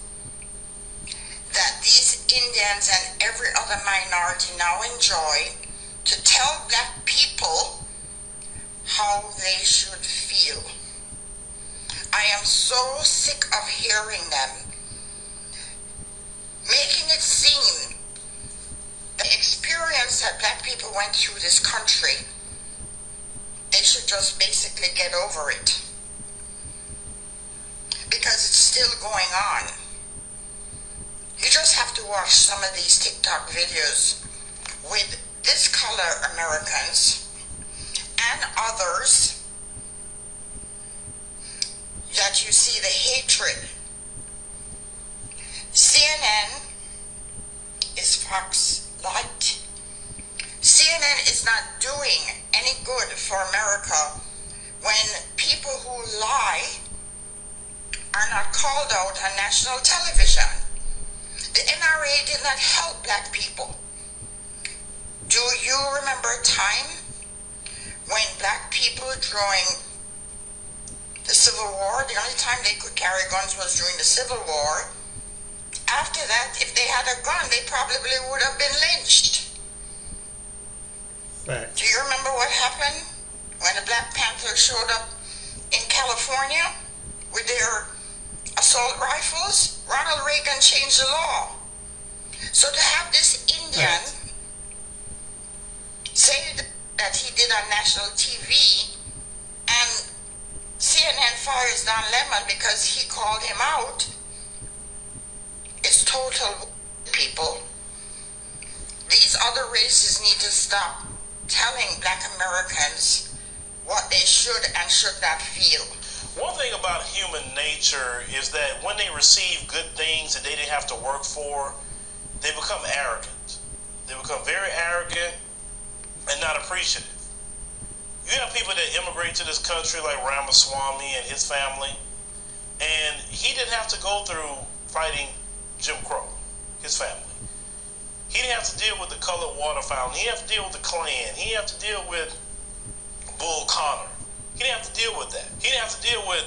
that these Indians and every other minority now enjoy, to tell black people how they should feel. I am so sick of hearing them, making it seem the experience that black people went through this country, they should just basically get over it. Because it's still going on. You just have to watch some of these TikTok videos with this color Americans and others that you see the hatred. CNN is Fox Light. CNN is not doing any good for America when people who lie are not called out on national television. The NRA did not help black people. Do you remember a time when black people during the Civil War, the only time they could carry guns was during the Civil War? After that, if they had a gun, they probably would have been lynched. Right. Do you remember what happened when the Black Panthers showed up in California with their assault rifles? Ronald Reagan changed the law. So to have this Indian say that he did on national TV, and CNN fires Don Lemon because he called him out, is total people. These other races need to stop telling black Americans what they should and should not feel. One thing about human nature is that when they receive good things that they didn't have to work for, they become arrogant. They become very arrogant and not appreciative. You have people that immigrate to this country like Ramaswamy and his family, and he didn't have to go through fighting Jim Crow, his family. He didn't have to deal with the colored water fountain. He didn't have to deal with the Klan. He didn't have to deal with Bull Connor. He didn't have to deal with that. He didn't have to deal with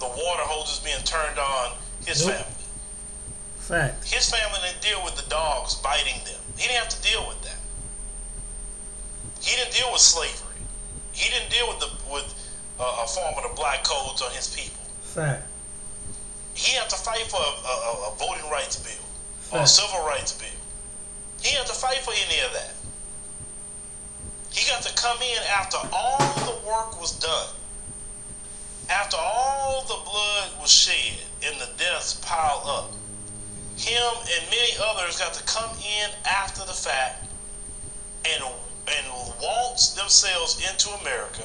the water hoses being turned on his family. Fact. His family didn't deal with the dogs biting them. He didn't have to deal with that. He didn't deal with slavery. He didn't deal with the a form of the black codes on his people. Fact. He had to fight for a voting rights bill or a Fact. civil rights bill. He had to fight for any of that. He got to come in after all the work was done. After all the blood was shed and the deaths piled up. Him and many others got to come in after the fact and waltz themselves into America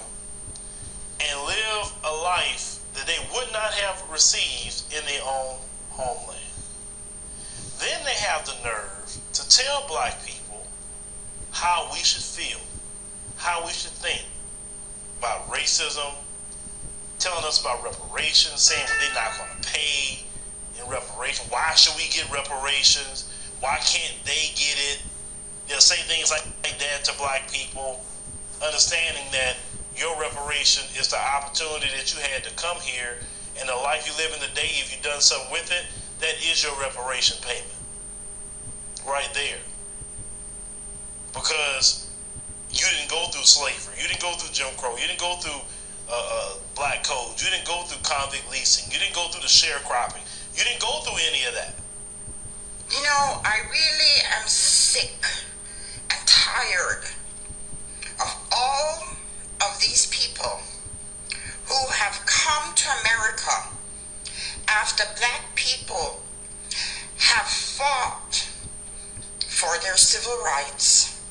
and live a life that they would not have received in their own homeland. Then they have the nerve to tell black people how we should feel, how we should think about racism, telling us about reparations, saying that they're not going to pay in reparations. Why should we get reparations? Why can't they get it? They'll say things like that to black people, understanding that your reparation is the opportunity that you had to come here, and the life you live in today, if you've done something with it, that is your reparation payment. Right there. Because you didn't go through slavery, you didn't go through Jim Crow, you didn't go through black codes, you didn't go through convict leasing, you didn't go through the sharecropping, you didn't go through any of that. You know, I really am sick and tired of all of these people who have come to America after black people have fought for their civil rights,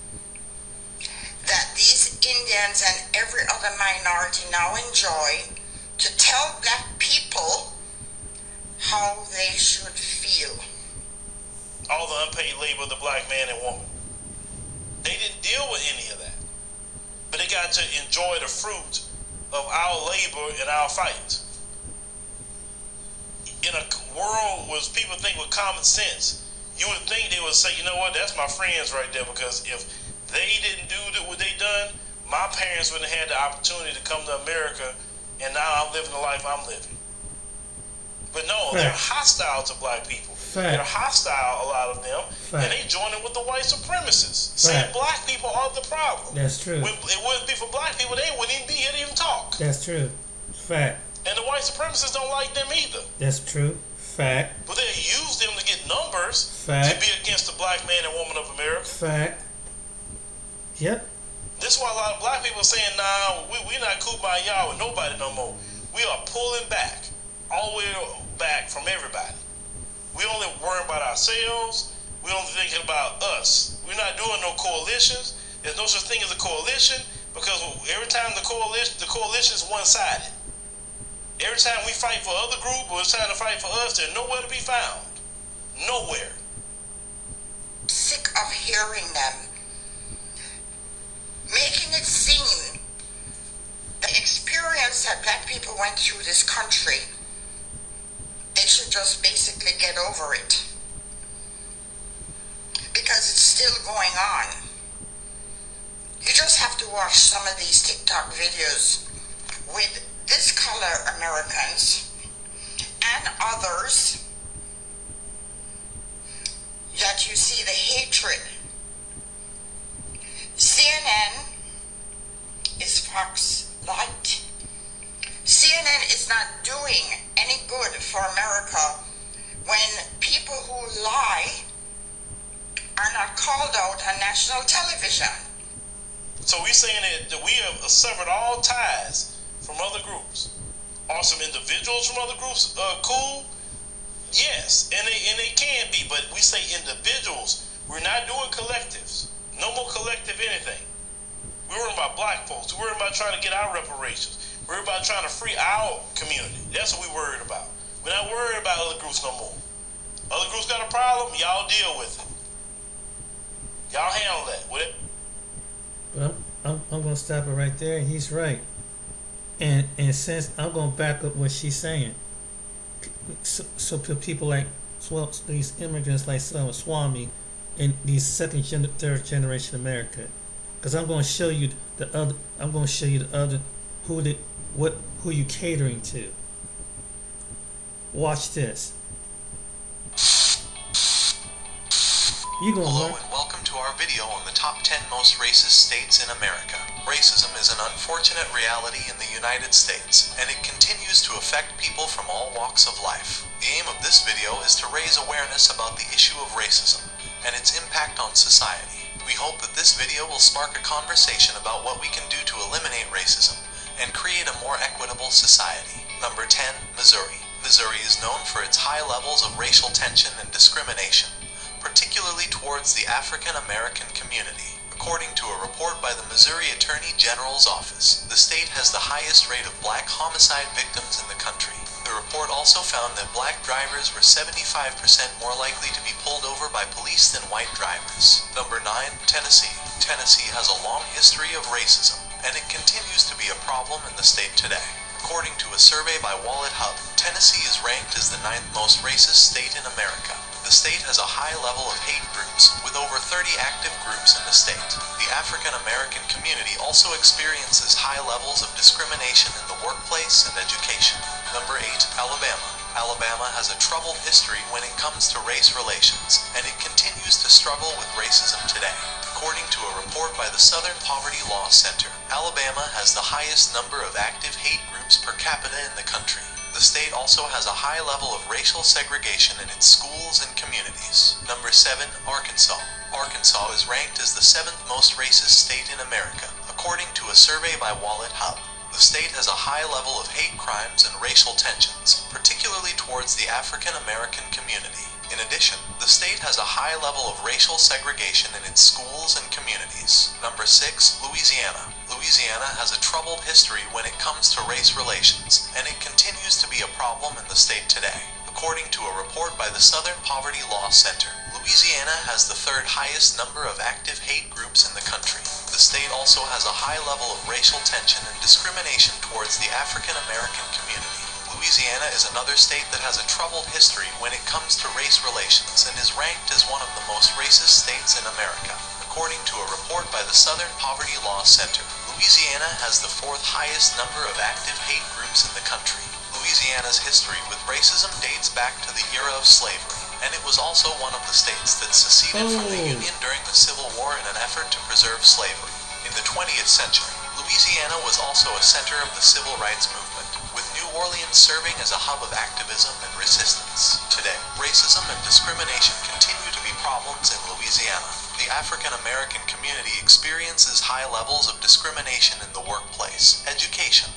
that these Indians and every other minority now enjoy, to tell black people how they should feel. All the unpaid labor of the black man and woman. They didn't deal with any of that. But they got to enjoy the fruit of our labor and our fight. In a world where people think with common sense, you would think they would say, you know what, that's my friends right there, because if they didn't do what they done, my parents wouldn't have had the opportunity to come to America, and now I'm living the life I'm living. But no, they're hostile to black people. They're hostile, a lot of them, and they join in with the white supremacists, saying black people are the problem. That's true. When it wouldn't be for black people, they wouldn't even be here to even talk. That's true. Fact. And the white supremacists don't like them either. That's true. Fact. But they use them to get numbers Fact. to be against the black man and woman of America. Fact. Yep. This is why a lot of black people are saying, nah, we're not kumbaya with nobody no more. We are pulling back, all the way back from everybody. We only worrying about ourselves. We only thinking about us. We're not doing no coalitions. There's no such thing as a coalition, because every time the coalition is one-sided. Every time we fight for other group or it's time to fight for us, they're nowhere to be found. Nowhere. Sick of hearing them making it seem the experience that black people went through this country, they should just basically get over it, because it's still going on. You just have to watch some of these TikTok videos with this color Americans and others, that you see the hatred. CNN is Fox Light. CNN is not doing any good for America when people who lie are not called out on national television. So we're saying that we have severed all ties from other groups. Are some individuals from other groups cool? Yes, and they can be, but we say individuals. We're not doing collectives. No more collective anything. We're worrying about black folks. We're worrying about trying to get our reparations. We're worried about trying to free our community. That's what we're worried about. We're not worried about other groups no more. Other groups got a problem, y'all deal with it. Y'all handle that. With it. Well, I'm going to stop it right there. He's right. And since I'm going to back up what she's saying, so people like, well, these immigrants like Swami and these second, third generation America, because I'm going to show you the other. I'm going to show you the other who you catering to. Watch this. You gonna Hello learn. and welcome to to our video on the top 10 most racist states in America. Racism is an unfortunate reality in the United States, and it continues to affect people from all walks of life. The aim of this video is to raise awareness about the issue of racism and its impact on society. We hope that this video will spark a conversation about what we can do to eliminate racism and create a more equitable society. Number 10, Missouri. Missouri is known for its high levels of racial tension and discrimination, particularly towards the African American community. According to a report by the Missouri Attorney General's office, the state has the highest rate of black homicide victims in the country. The report also found that black drivers were 75% more likely to be pulled over by police than white drivers. Number 9, Tennessee. Tennessee has a long history of racism, and it continues to be a problem in the state today. According to a survey by Wallet Hub, Tennessee is ranked as the 9th most racist state in America. The state has a high level of hate groups, with over 30 active groups in the state. The African American community also experiences high levels of discrimination in the workplace and education. Number 8, Alabama. Alabama has a troubled history when it comes to race relations, and it continues to struggle with racism today. According to a report by the Southern Poverty Law Center, Alabama has the highest number of active hate groups per capita in the country. The state also has a high level of racial segregation in its schools and communities. Number 7, Arkansas. Arkansas is ranked as the 7th most racist state in America, according to a survey by Wallet Hub. The state has a high level of hate crimes and racial tensions, particularly towards the African American community. In addition, the state has a high level of racial segregation in its schools and communities. Number 6, Louisiana. Louisiana has a troubled history when it comes to race relations, and it continues to be a problem in the state today. According to a report by the Southern Poverty Law Center, Louisiana has the 3rd highest number of active hate groups in the country. The state also has a high level of racial tension and discrimination towards the African American community. Louisiana is another state that has a troubled history when it comes to race relations and is ranked as one of the most racist states in America. According to a report by the Southern Poverty Law Center, Louisiana has the 4th highest number of active hate groups in the country. Louisiana's history with racism dates back to the era of slavery, and it was also one of the states that seceded from the Union during the Civil War in an effort to preserve slavery. In the 20th century, Louisiana was also a center of the civil rights movement, with New Orleans serving as a hub of activism and resistance. Today, racism and discrimination continue to be problems in Louisiana. The African American community experiences high levels of discrimination in the workplace, education,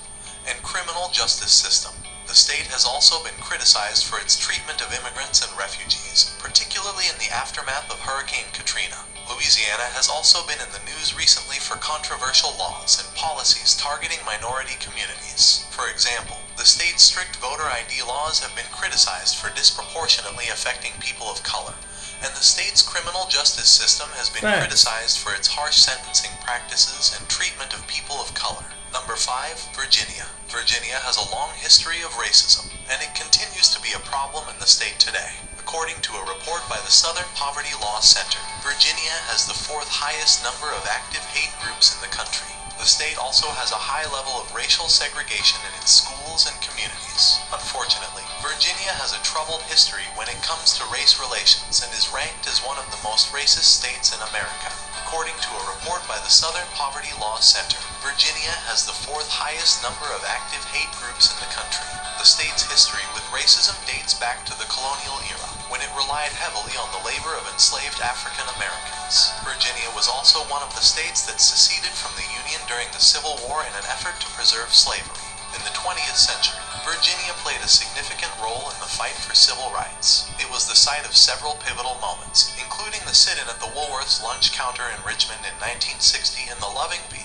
and criminal justice system. The state has also been criticized for its treatment of immigrants and refugees, particularly in the aftermath of Hurricane Katrina. Louisiana has also been in the news recently for controversial laws and policies targeting minority communities. For example, the state's strict voter ID laws have been criticized for disproportionately affecting people of color, and the state's criminal justice system has been criticized for its harsh sentencing practices and treatment of people of color. Number 5, Virginia. Virginia has a long history of racism, and it continues to be a problem in the state today. According to a report by the Southern Poverty Law Center, Virginia has the 4th highest number of active hate groups in the country. The state also has a high level of racial segregation in its schools and communities. Unfortunately, Virginia has a troubled history when it comes to race relations and is ranked as one of the most racist states in America. According to a report by the Southern Poverty Law Center, Virginia has the 4th highest number of active hate groups in the country. The state's history with racism dates back to the colonial era, when it relied heavily on the labor of enslaved African Americans. Virginia was also one of the states that seceded from the Union during the Civil War in an effort to preserve slavery. In the 20th century, Virginia played a significant role in the fight for civil rights. It was the site of several pivotal moments, including the sit-in at the Woolworth's lunch counter in Richmond in 1960 and the Loving v.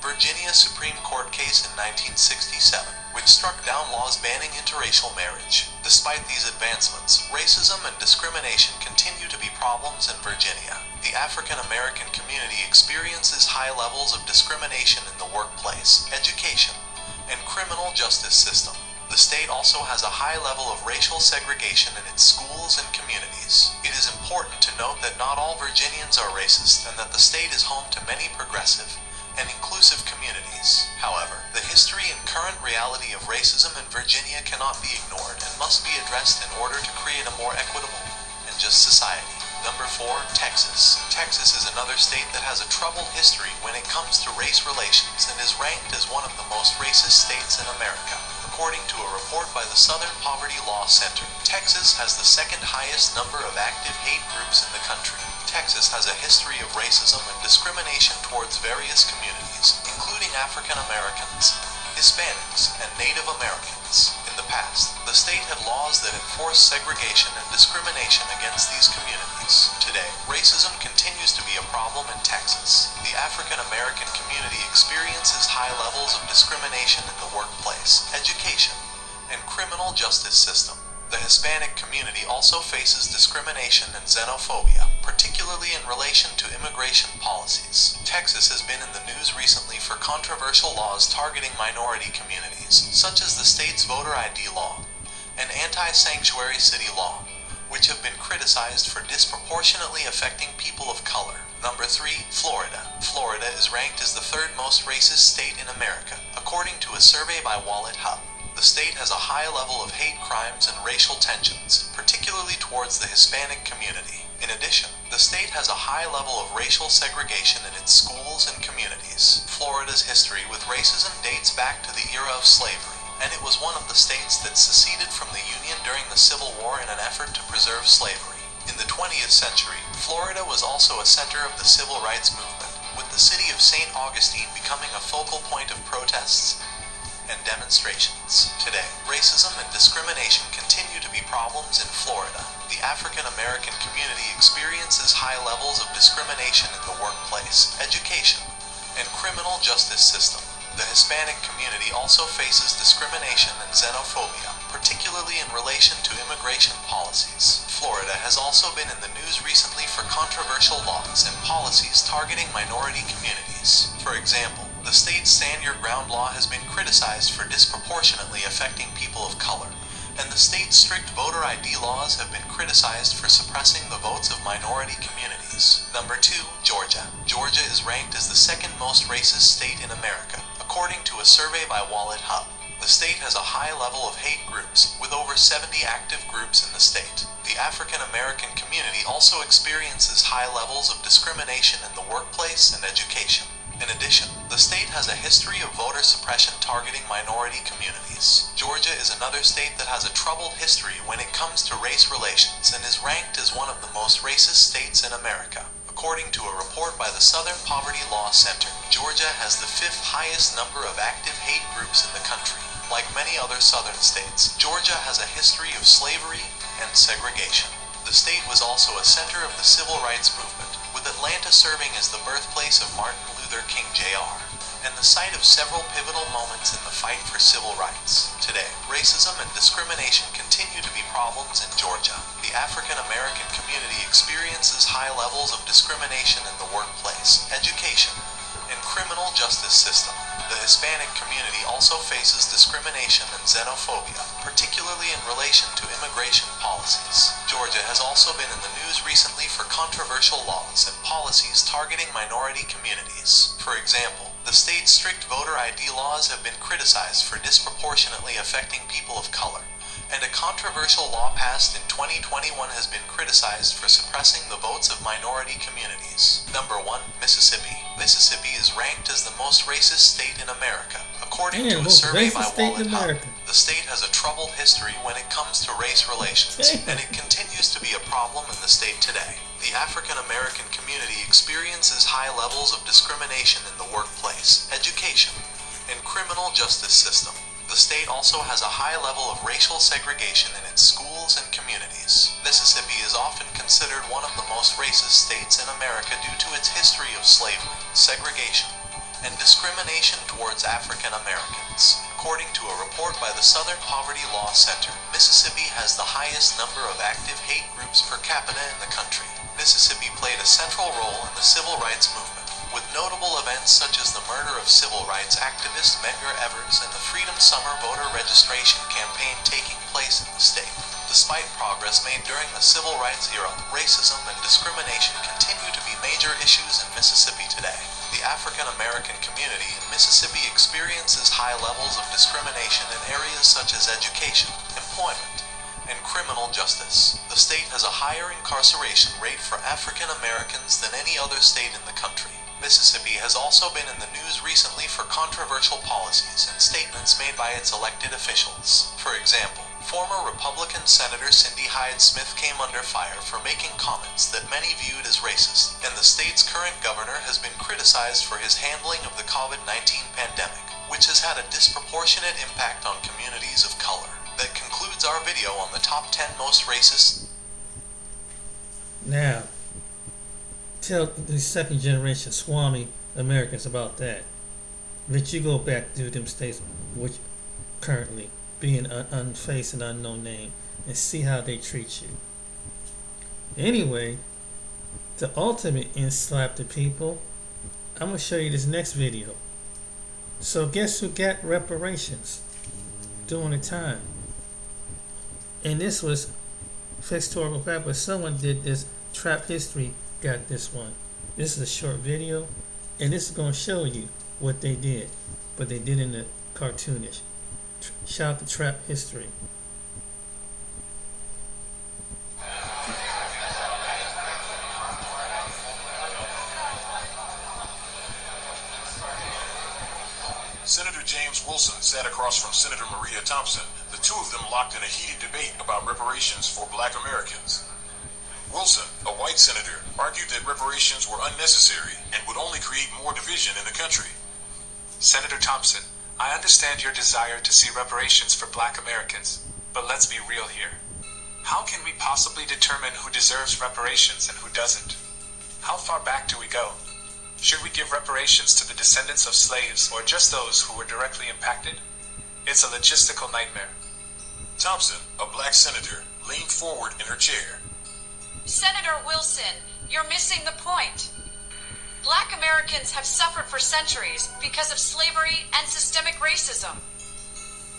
Virginia Supreme Court case in 1967, which struck down laws banning interracial marriage. Despite these advancements, racism and discrimination continue to be problems in Virginia. The African American community experiences high levels of discrimination in the workplace, education, and criminal justice system. The state also has a high level of racial segregation in its schools and communities. It is important to note that not all Virginians are racist and that the state is home to many progressive and inclusive communities. However, the history and current reality of racism in Virginia cannot be ignored and must be addressed in order to create a more equitable and just society. Number 4, Texas. Texas is another state that has a troubled history when it comes to race relations and is ranked as one of the most racist states in America. According to a report by the Southern Poverty Law Center, Texas has the second highest number of active hate groups in the country. Texas has a history of racism and discrimination towards various communities, including African Americans, Hispanics, and Native Americans. In the past, the state had laws that enforce segregation and discrimination against these communities. Today, racism continues to be a problem in Texas. The African American community experiences high levels of discrimination in the workplace, education, and criminal justice system. The Hispanic community also faces discrimination and xenophobia, particularly in relation to immigration policies. Texas has been in the news recently for controversial laws targeting minority communities, such as the state's voter ID law and anti-sanctuary city law, which have been criticized for disproportionately affecting people of color. Number 3, Florida. Florida is ranked as the third most racist state in America, according to a survey by Wallet Hub. The state has a high level of hate crimes and racial tensions, particularly towards the Hispanic community. In addition, the state has a high level of racial segregation in its schools and communities. Florida's history with racism dates back to the era of slavery, and it was one of the states that seceded from the Union during the Civil War in an effort to preserve slavery. In the 20th century, Florida was also a center of the civil rights movement, with the city of St. Augustine becoming a focal point of protests and demonstrations. Today, racism and discrimination continue to be problems in Florida. The African American community experiences high levels of discrimination in the workplace, education, and criminal justice system. The Hispanic community also faces discrimination and xenophobia, particularly in relation to immigration policies. Florida has also been in the news recently for controversial laws and policies targeting minority communities. For example, the state's Stand Your Ground law has been criticized for disproportionately affecting people of color, and the state's strict voter ID laws have been criticized for suppressing the votes of minority communities. Number 2, Georgia. Georgia is ranked as the second most racist state in America, according to a survey by Wallet Hub. The state has a high level of hate groups, with over 70 active groups in the state. The African American community also experiences high levels of discrimination in the workplace and education. In addition, the state has a history of voter suppression targeting minority communities. Georgia is another state that has a troubled history when it comes to race relations and is ranked as one of the most racist states in America. According to a report by the Southern Poverty Law Center, Georgia has the 5th highest number of active hate groups in the country. Like many other southern states, Georgia has a history of slavery and segregation. The state was also a center of the civil rights movement, with Atlanta serving as the birthplace of Martin Luther King Jr., and the site of several pivotal moments in the fight for civil rights. Today, racism and discrimination continue to be problems in Georgia. The African American community experiences high levels of discrimination in the workplace, education, and criminal justice system. The Hispanic community also faces discrimination and xenophobia, particularly in relation to immigration policies. Georgia has also been in the news recently for controversial laws and policies targeting minority communities. For example, the state's strict voter ID laws have been criticized for disproportionately affecting people of color, and a controversial law passed in 2021 has been criticized for suppressing the votes of minority communities. Number 1, Mississippi. Mississippi is ranked as the most racist state in America, according to a survey by Wallet Hub. The state has a troubled history when it comes to race relations, and it continues to be a problem in the state today. The African American community experiences high levels of discrimination in the workplace, education, and criminal justice system. The state also has a high level of racial segregation in its schools and communities. Mississippi is often considered one of the most racist states in America due to its history of slavery, segregation, and discrimination towards African Americans. According to a report by the Southern Poverty Law Center, Mississippi has the highest number of active hate groups per capita in the country. Mississippi played a central role in the civil rights movement, with notable events such as the murder of civil rights activist Medgar Evers and the Freedom Summer voter registration campaign taking place in the state. Despite progress made during the civil rights era, racism and discrimination continue to be major issues in Mississippi today. The African American community in Mississippi experiences high levels of discrimination in areas such as education, employment, and criminal justice. The state has a higher incarceration rate for African Americans than any other state in the country. Mississippi has also been in the news recently for controversial policies and statements made by its elected officials. For example, former Republican Senator Cindy Hyde-Smith came under fire for making comments that many viewed as racist, and the state's current governor has been criticized for his handling of the COVID-19 pandemic, which has had a disproportionate impact on communities of color. That concludes our video on the top 10 most racist. Now, tell the second generation Swami Americans about that. But you go back to them states which currently being unfaced and unknown name and see how they treat you. Anyway, to ultimate enslap the people, I'm going to show you this next video. So guess who got reparations during the time? And this was historical fact, but someone did this. Trap History got this one. This is a short video, and this is going to show you what they did, but they did in the cartoonish. Shout out to Trap History. Senator James Wilson sat across from Senator Maria Thompson. The two of them locked in a heated debate about reparations for black Americans. Wilson, a white senator, argued that reparations were unnecessary and would only create more division in the country. Senator Thompson, I understand your desire to see reparations for black Americans, but let's be real here. How can we possibly determine who deserves reparations and who doesn't? How far back do we go? Should we give reparations to the descendants of slaves or just those who were directly impacted? It's a logistical nightmare. Thompson, a black senator, leaned forward in her chair. Senator Wilson, you're missing the point. Black Americans have suffered for centuries because of slavery and systemic racism.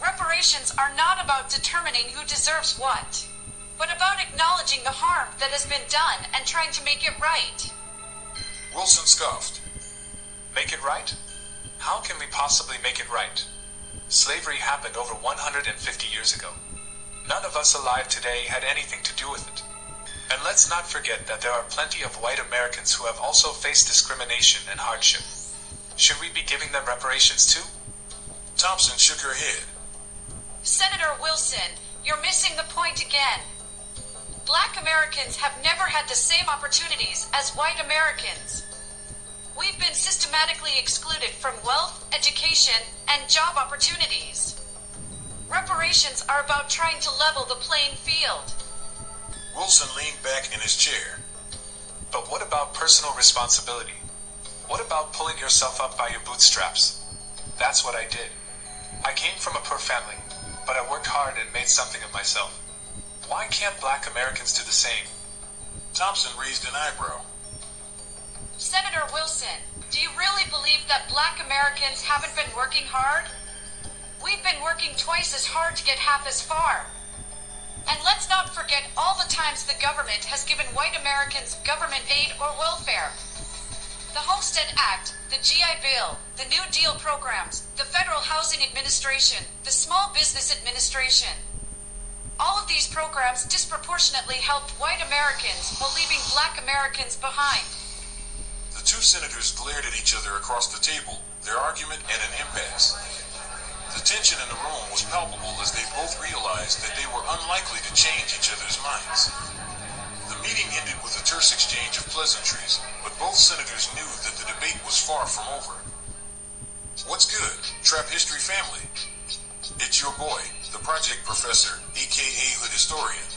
Reparations are not about determining who deserves what, but about acknowledging the harm that has been done and trying to make it right. Wilson scoffed. Make it right? How can we possibly make it right? Slavery happened over 150 years ago. None of us alive today had anything to do with it. And let's not forget that there are plenty of white Americans who have also faced discrimination and hardship. Should we be giving them reparations too? Thompson shook her head. Senator Wilson, you're missing the point again. Black Americans have never had the same opportunities as white Americans. We've been systematically excluded from wealth, education, and job opportunities. Reparations are about trying to level the playing field. Wilson leaned back in his chair. But what about personal responsibility? What about pulling yourself up by your bootstraps? That's what I did. I came from a poor family, but I worked hard and made something of myself. Why can't black Americans do the same? Thompson raised an eyebrow. Senator Wilson, do you really believe that black Americans haven't been working hard? We've been working twice as hard to get half as far. And let's not forget all the times the government has given white Americans government aid or welfare. The Homestead Act, the GI Bill, the New Deal programs, the Federal Housing Administration, the Small Business Administration. All of these programs disproportionately helped white Americans while leaving black Americans behind. The two senators glared at each other across the table, their argument at an impasse. The tension in the room was palpable as they both realized that they were unlikely to change each other's minds. The meeting ended with a terse exchange of pleasantries, but both senators knew that the debate was far from over. What's good, Trap History family? It's your boy, the project professor, aka Hood Historian.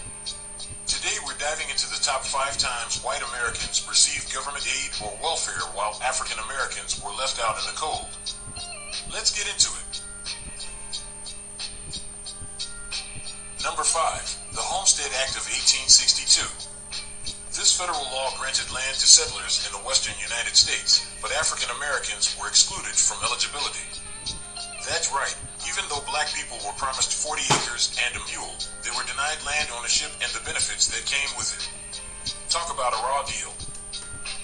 Today we're diving into the top 5 times white Americans received government aid or welfare while African Americans were left out in the cold. Let's get into it. Number 5, the Homestead Act of 1862. This federal law granted land to settlers in the western United States, but African Americans were excluded from eligibility. That's right, even though black people were promised 40 acres and a mule, they were denied land ownership and the benefits that came with it. Talk about a raw deal.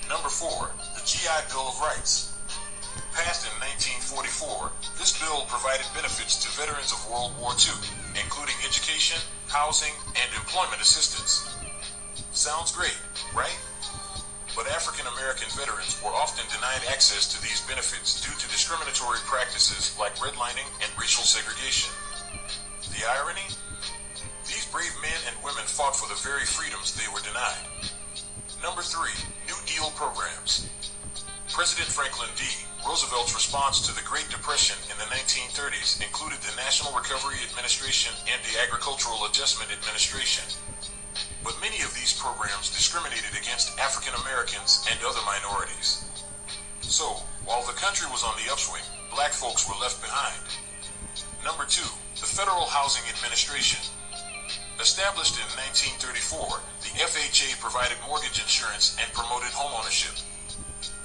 Number 4, the GI Bill of Rights. Passed in 1944, this bill provided benefits to veterans of World War II, including education, housing, and employment assistance. Sounds great, right? But African American veterans were often denied access to these benefits due to discriminatory practices like redlining and racial segregation. The irony? These brave men and women fought for the very freedoms they were denied. Number 3, New Deal programs. President Franklin D. Roosevelt's response to the Great Depression in the 1930s included the National Recovery Administration and the Agricultural Adjustment Administration. But many of these programs discriminated against African Americans and other minorities. So, while the country was on the upswing, black folks were left behind. Number 2, the Federal Housing Administration. Established in 1934, the FHA provided mortgage insurance and promoted homeownership.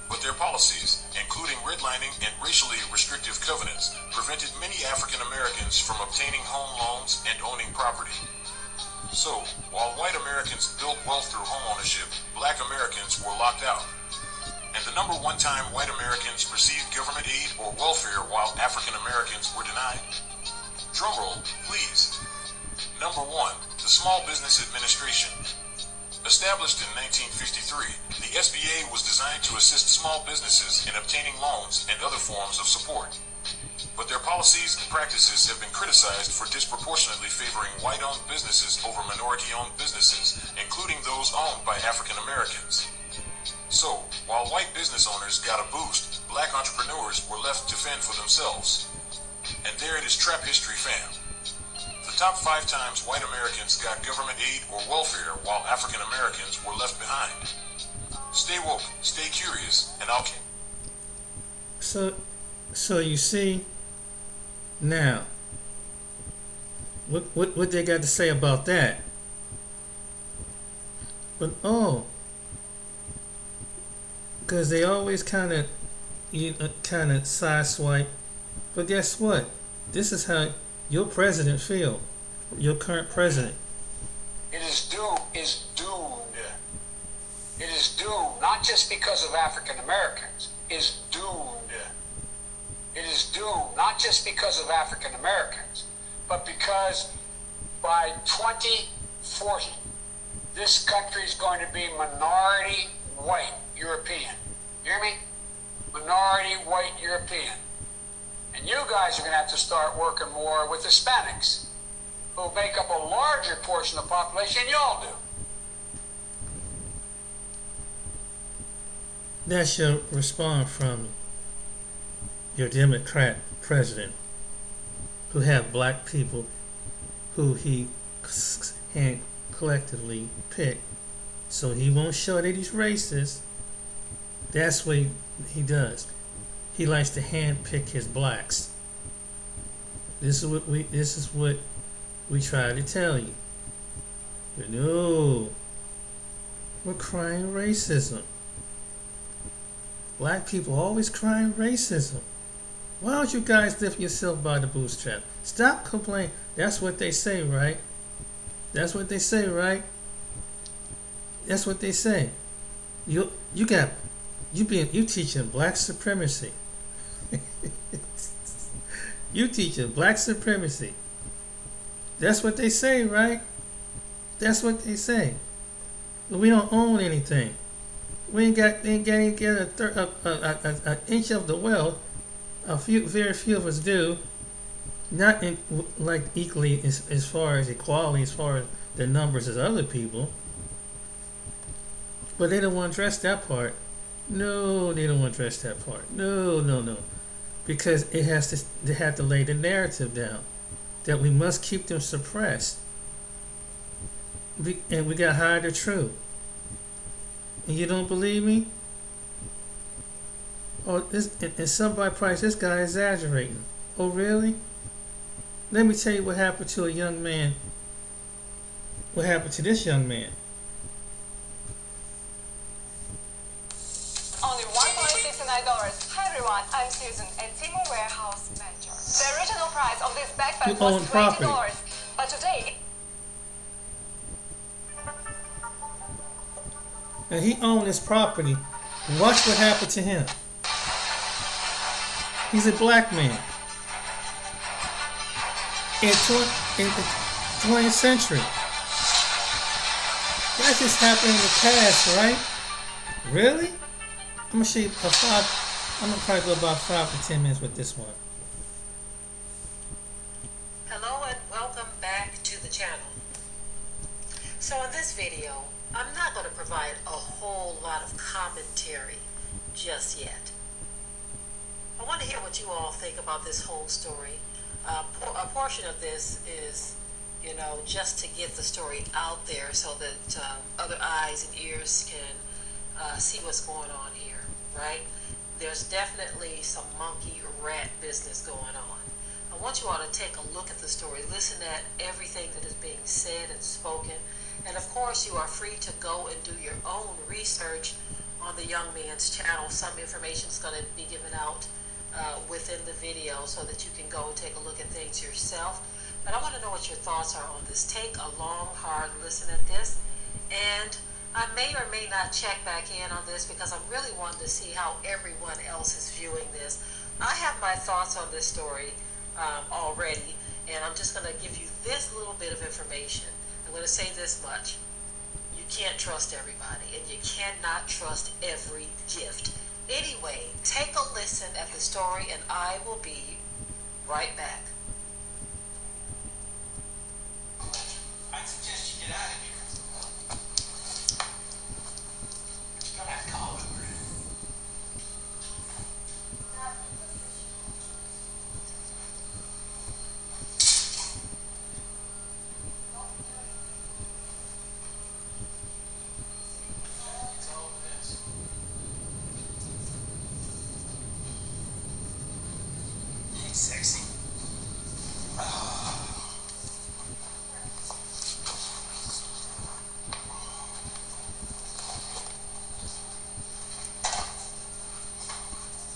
But their policies, including redlining and racially restrictive covenants, prevented many African Americans from obtaining home loans and owning property. So, while white Americans built wealth through homeownership, black Americans were locked out. And the number one time white Americans received government aid or welfare while African Americans were denied? Drumroll, please. Number 1, the Small Business Administration. Established in 1953, the SBA was designed to assist small businesses in obtaining loans and other forms of support. But their policies and practices have been criticized for disproportionately favoring white-owned businesses over minority-owned businesses, including those owned by African Americans. So, while white business owners got a boost, black entrepreneurs were left to fend for themselves. And there it is, trap history, fam. The top 5 times white Americans got government aid or welfare while African Americans were left behind. Stay woke, stay curious, and I'll... So you see, now, what they got to say about that? But because they always kind of sideswipe. But guess what? This is how your president feel. Your current president. It is doomed. It is doomed, not just because of African Americans. Is doomed. It is doomed, not just because of African Americans, but because by 2040, this country is going to be minority white European. You hear me? Minority white European. And you guys are going to have to start working more with Hispanics, who make up a larger portion of the population than y'all do. That's your response from your Democrat president, who have black people who he can collectively pick. So he won't show that he's racist. That's what he does. He likes to handpick his blacks. This is what we try to tell you. But no, we're crying racism. Black people always crying racism. Why don't you guys lift yourself by the bootstrap? Stop complaining. That's what they say, right? That's what they say, right? That's what they say. You teaching black supremacy. You teaching black supremacy. That's what they say, right? That's what they say. We don't own anything. We ain't got an inch of the wealth. Very few of us do. Not like equally as far as equality, as far as the numbers as other people. But they don't want to address that part. No, they don't want to address that part. No. Because they have to lay the narrative down that we must keep them suppressed. And we got to hide the truth. And you don't believe me? And somebody probably this guy exaggerating. Oh, really? Let me tell you what happened to a young man. What happened to this young man? Only $1.69. Hi everyone, I'm Susan, a Timo warehouse manager. The original price of this backpack was $20, but today... And he owned this property. Watch what happened to him. He's a black man. In the 20th century. That just happened in the past, right? Really? I'm gonna show you I'm gonna probably go about 5 to 10 minutes with this one. Hello and welcome back to the channel. So in this video, I'm not going to provide a whole lot of commentary just yet. I want to hear what you all think about this whole story. A portion of this is, just to get the story out there so that other eyes and ears can see what's going on here, right? There's definitely some monkey rat business going on. I want you all to take a look at the story, listen at everything that is being said and spoken, and of course you are free to go and do your own research on the young man's channel. Some information is going to be given out within the video so that you can go and take a look at things yourself. But I want to know what your thoughts are on this. Take a long, hard listen at this, and I may or may not check back in on this because I'm really wanting to see how everyone else is viewing this. I have my thoughts on this story already, and I'm just going to give you this little bit of information. I'm going to say this much. You can't trust everybody, and you cannot trust every gift. Anyway, take a listen at the story, and I will be right back. I suggest you get out of here. You're gonna have to call Uber. Sexy.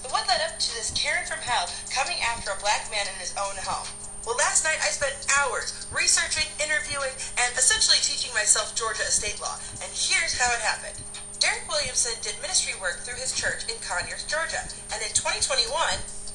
What led up to this Karen from hell coming after a black man in his own home? Well, last night I spent hours researching, interviewing, and essentially teaching myself Georgia estate law. And here's how it happened. Derek Williamson did ministry work through his church in Conyers, Georgia. And in 2021,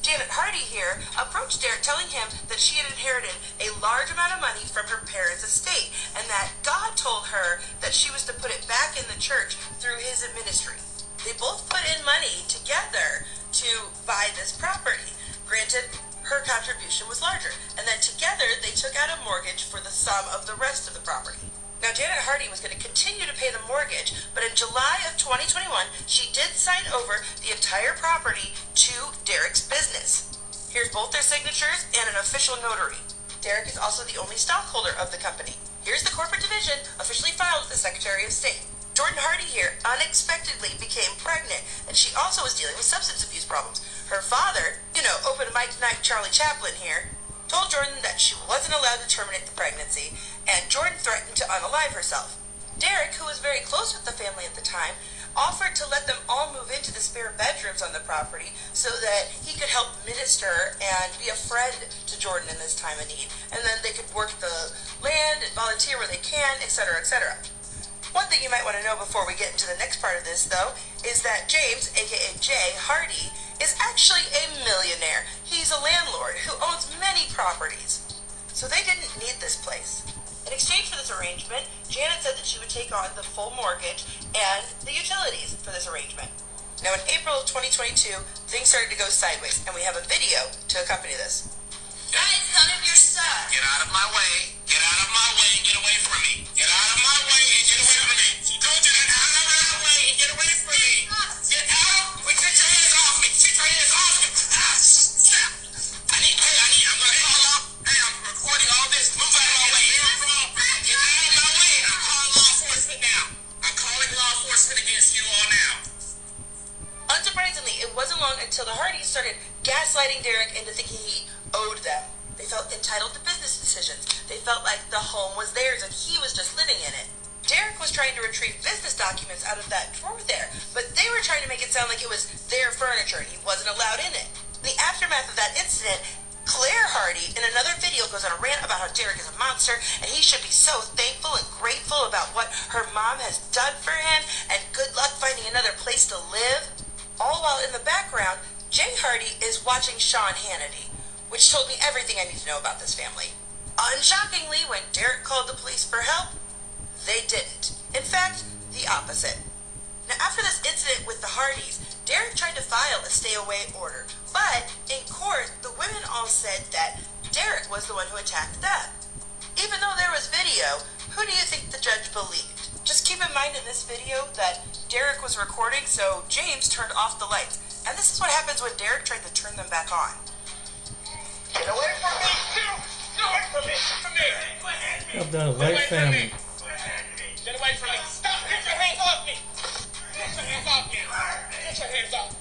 Janet Hardy here approached Derek telling him that she had inherited a large amount of money from her parents' estate and that God told her that she was to put it back in the church through his ministry. They both put in money together to buy this property. Granted, her contribution was larger, and then together they took out a mortgage for the sum of the rest of the property. Now, Janet Hardy was going to continue to pay the mortgage, but in July of 2021, she did sign over the entire property to Derek's business. Here's both their signatures and an official notary. Derek is also the only stockholder of the company. Here's the corporate division officially filed with the Secretary of State. Jordan Hardy here unexpectedly became pregnant, and she also was dealing with substance abuse problems. Her father, open mic night Charlie Chaplin here, told Jordan that she wasn't allowed to terminate the pregnancy, and Jordan threatened to unalive herself. Derek, who was very close with the family at the time, offered to let them all move into the spare bedrooms on the property so that he could help minister and be a friend to Jordan in this time of need, and then they could work the land and volunteer where they can, etc., etc. One thing you might want to know before we get into the next part of this, though, is that James, aka Jay Hardy, is actually a millionaire. He's a landlord who owns many properties. So they didn't need this place. In exchange for this arrangement, Janet said that she would take on the full mortgage and the utilities for this arrangement. Now in April of 2022, things started to go sideways, and we have a video to accompany this. That is none of your stuff. Get out of my way. Get out of my way and get away from me. Get out of my way and get away from me. Don't get out of my way and get away from me. Get out. Wait, take your hands off me. Take your hands off me. Stop. I'm going to call off. Hey, I'm recording all this. Move out of my way. Get out of my way. I'm calling law enforcement now. I'm calling law enforcement against you all now. Unsurprisingly, it wasn't long until the Hardys started gaslighting Derek into thinking he owed them. They felt entitled to business decisions. They felt like the home was theirs and he was just living in it. Derek was trying to retrieve business documents out of that drawer there, but they were trying to make it sound like it was their furniture and he wasn't allowed in it. In the aftermath of that incident, Claire Hardy, in another video, goes on a rant about how Derek is a monster and he should be so thankful and grateful about what her mom has done for him and good luck finding another place to live. All while in the background, Jay Hardy is watching Sean Hannity, which told me everything I need to know about this family. Unshockingly, when Derek called the police for help, they didn't. In fact, the opposite. Now, after this incident with the Hardys, Derek tried to file a stay-away order, but in court, the women all said that Derek was the one who attacked them. Even though there was video, who do you think the judge believed? Just keep in mind in this video that Derek was recording, so James turned off the lights. And this is what happens when Derek tried to turn them back on. Get away from me! Get away from me! Come here! I've done a white family. Get away from me! Stop! Get your hands off me! Get your hands off me! Get your hands off me!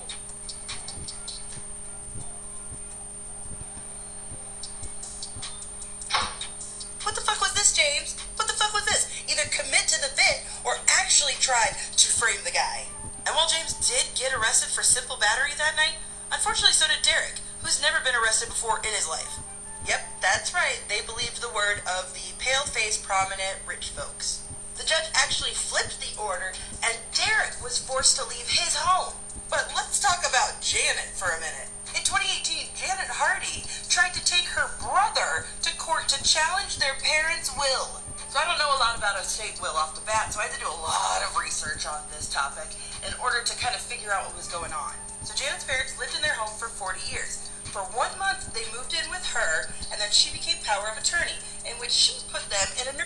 What the fuck was this, James? What the fuck was this? Either commit to the bit or actually try to frame the guy. And while James did get arrested for simple battery that night, unfortunately so did Derek, who's never been arrested before in his life. Yep, that's right, they believed the word of the pale-faced, prominent, rich folks. The judge actually flipped the order, and Derek was forced to leave his home. But let's talk about Janet for a minute. In 2018, Janet Hardy tried to take her brother to court to challenge their parents' will. So I don't know a lot about a state will off the bat, so I had to do a lot of research on this topic in order to kind of figure out what was going on. So Janet's parents lived in their home for 40 years. For 1 month, they moved in with her, and then she became power of attorney, in which she put them in a...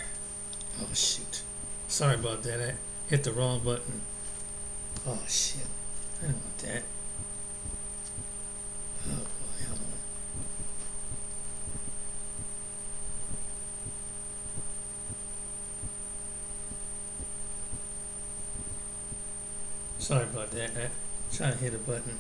Oh, shoot. Sorry about that. I hit the wrong button. Oh, shit. I don't want that. Oh, boy. Hold on. Sorry about that. I'm trying to hit a button.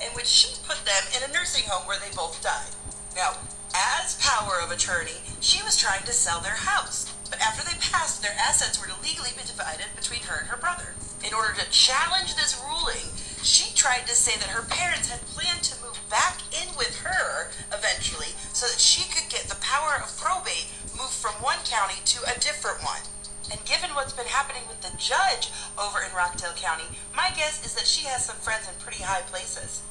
In which she put them in a nursing home where they both died. Now, as power of attorney, she was trying to sell their house. But after they passed, their assets were to legally be divided between her and her brother. In order to challenge this ruling, she tried to say that her parents had planned to move back in with her eventually so that she could get the power of probate moved from one county to a different one. And given what's been happening with the judge over in Rockdale County, my guess is that she has some friends in pretty high places,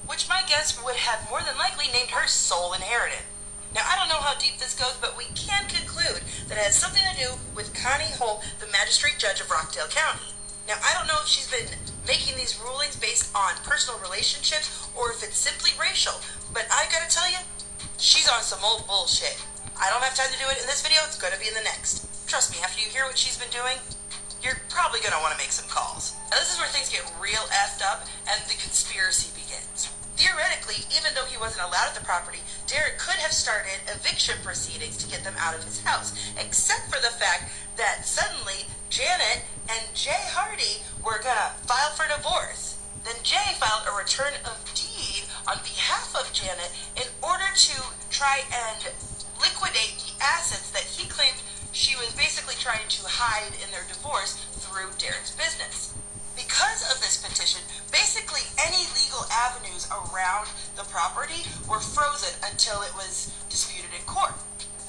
which my guess would have more than likely named her sole inheritant. Now, I don't know how deep this goes, but we can conclude that it has something to do with Connie Holt, the magistrate judge of Rockdale County. Now, I don't know if she's been making these rulings based on personal relationships or if it's simply racial, but I gotta tell you, she's on some old bullshit. I don't have time to do it in this video, it's gonna be in the next. Trust me, after you hear what she's been doing, you're probably gonna wanna make some calls. Now, this is where things get real effed up and the conspiracy begins. Theoretically, even though he wasn't allowed at the property, Derek could have started eviction proceedings to get them out of his house, except for the fact that suddenly Janet and Jay Hardy were gonna file for divorce. Then Jay filed a return of deed on behalf of Janet in order to try and liquidate the assets that he claimed she was basically trying to hide in their divorce through Derek's business. Because of this petition, basically any legal avenues around the property were frozen until it was disputed in court.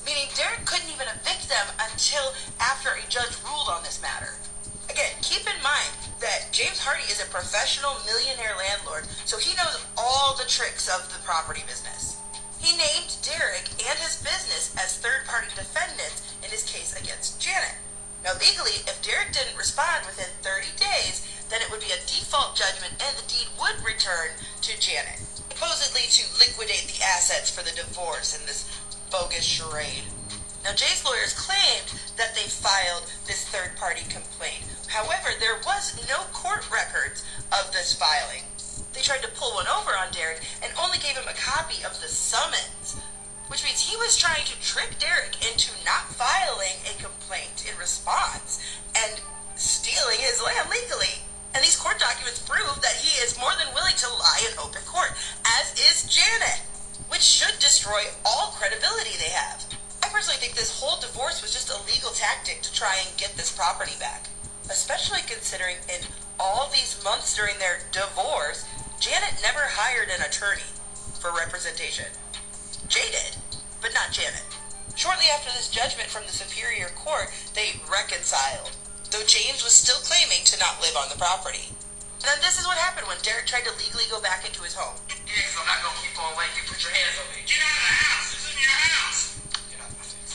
Meaning Derek couldn't even evict them until after a judge ruled on this matter. Again, keep in mind that James Hardy is a professional millionaire landlord, so he knows all the tricks of the property business. He named Derek and his business as third-party defendants in his case against Janet. Now legally, if Derek didn't respond within 30 days, then it would be a default judgment and the deed would return to Janet, supposedly to liquidate the assets for the divorce in this bogus charade. Now Jay's lawyers claimed that they filed this third-party complaint. However, there was no court records of this filing. They tried to pull one over on Derek and only gave him a copy of the summons, which means he was trying to trick Derek into not filing a complaint in response and stealing his land legally. And these court documents prove that he is more than willing to lie in open court, as is Janet, which should destroy all credibility they have. I personally think this whole divorce was just a legal tactic to try and get this property back, especially considering in all these months during their divorce, Janet never hired an attorney for representation. Jay did, but not Janet. Shortly after this judgment from the Superior Court, they reconciled, though James was still claiming to not live on the property. And then this is what happened when Derek tried to legally go back into his home. Yeah, so I'm not gonna keep on letting you put your hands on me. Get out of the house. This is your house. Get out of my face.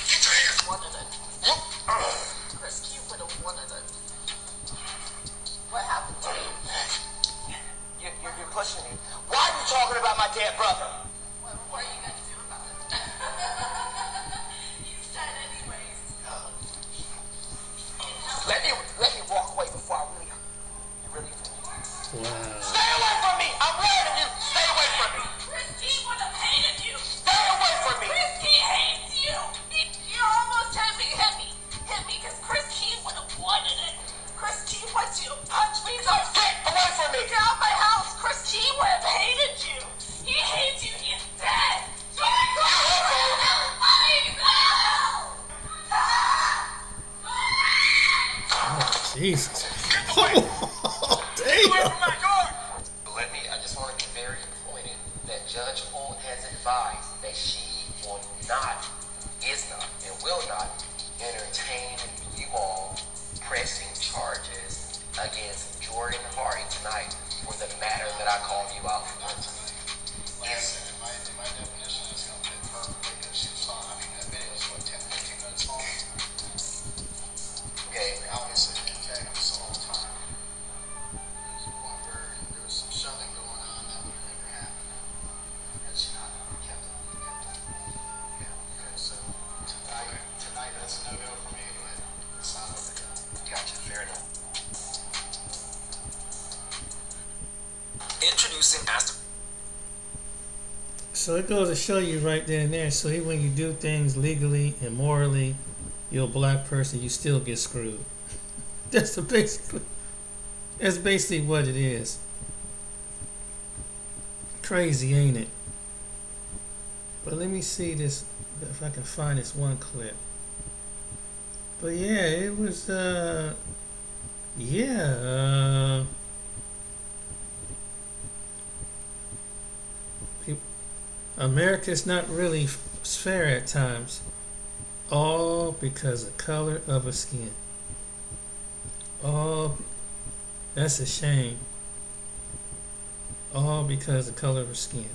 Get your hands. Chris, you would have wanted it. What happened to you? You're pushing me. Why are you talking about my dead brother? What are you going to do about it? You said anyways. Let me walk away before I really. You really. Wow. Stay away from me. I'm warning you. Stay away from me. Christine would have hated you. Stay away from me. Christine hates you. You almost had me hit me. Hit me because Christine would have wanted it. Christine wants you to punch me. So Get away from me. get out of my house. Christine would have hated you. He hates you. He's dead. Jesus. Oh, damn. I just want to be very pointed that Judge Holt has advised that she is not, and will not entertain you all pressing charges against Jordan Hardy tonight for the matter that I called you out for. My definition is going to fit perfectly because she was on. I mean, that video is what, 10, 15 minutes long? Okay. Obviously, the antagonist the whole time. There's a point where there was some shoving going on that would have never happened. Had she not kept it. Yeah, okay, so tonight that's a no-go for me, but it's not over yet. Gotcha, fair enough. Introducing Aston. So it goes to show you right there and there. So even when you do things legally and morally, you're a black person, you still get screwed. That's basically what it is. Crazy, ain't it? But let me see this, if I can find this one clip. But yeah, it was America's not really fair at times, all because of color of a skin. Oh, that's a shame. All because of color of skin.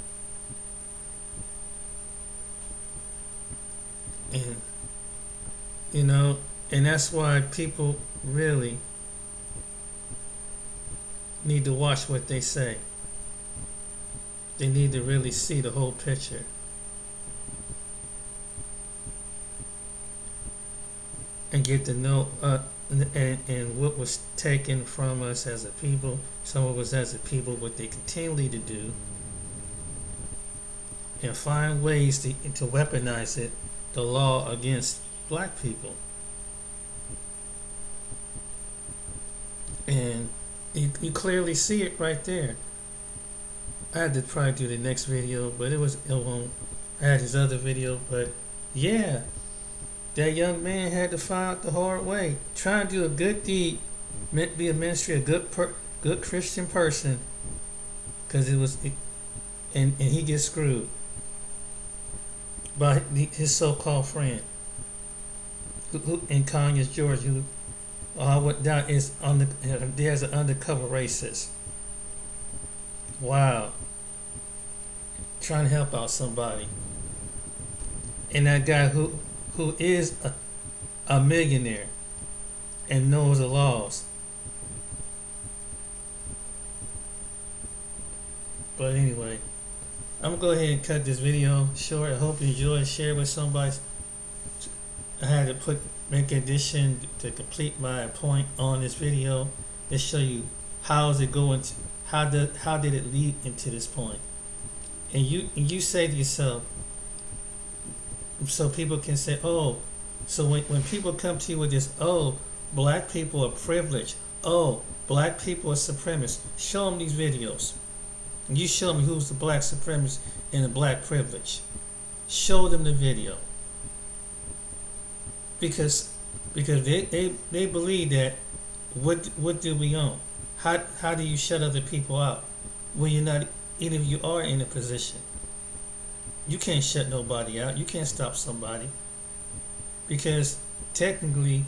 And and that's why people really need to watch what they say. They need to really see the whole picture. And get to know and what was taken from us as a people, some of us as a people, what they continually to do, and find ways to weaponize it, the law against black people. And you clearly see it right there. I had to probably do the next video, but it won't. I had this other video, but yeah, that young man had to find out the hard way. Trying to do a good deed, meant to be a ministry, a good Christian person, because and he gets screwed by his so-called friend, who in Conyers, Georgia, who went down is there's an undercover racist. Wow. Trying to help out somebody. And that guy who is a millionaire and knows the laws. But anyway, I'm gonna go ahead and cut this video short. I hope you enjoyed. Share it with somebody. I had to make addition to complete my point on this video to show you how is it going to, how did it lead into this point. And you say to yourself, so people can say, oh, so when people come to you with this, oh, black people are privileged, oh, black people are supremacists, show them these videos. And you show me who's the black supremacist and the black privilege. Show them the video. Because they believe that what do we own? How do you shut other people out when you're not, even if you are in a position? You can't shut nobody out. You can't stop somebody. Because technically,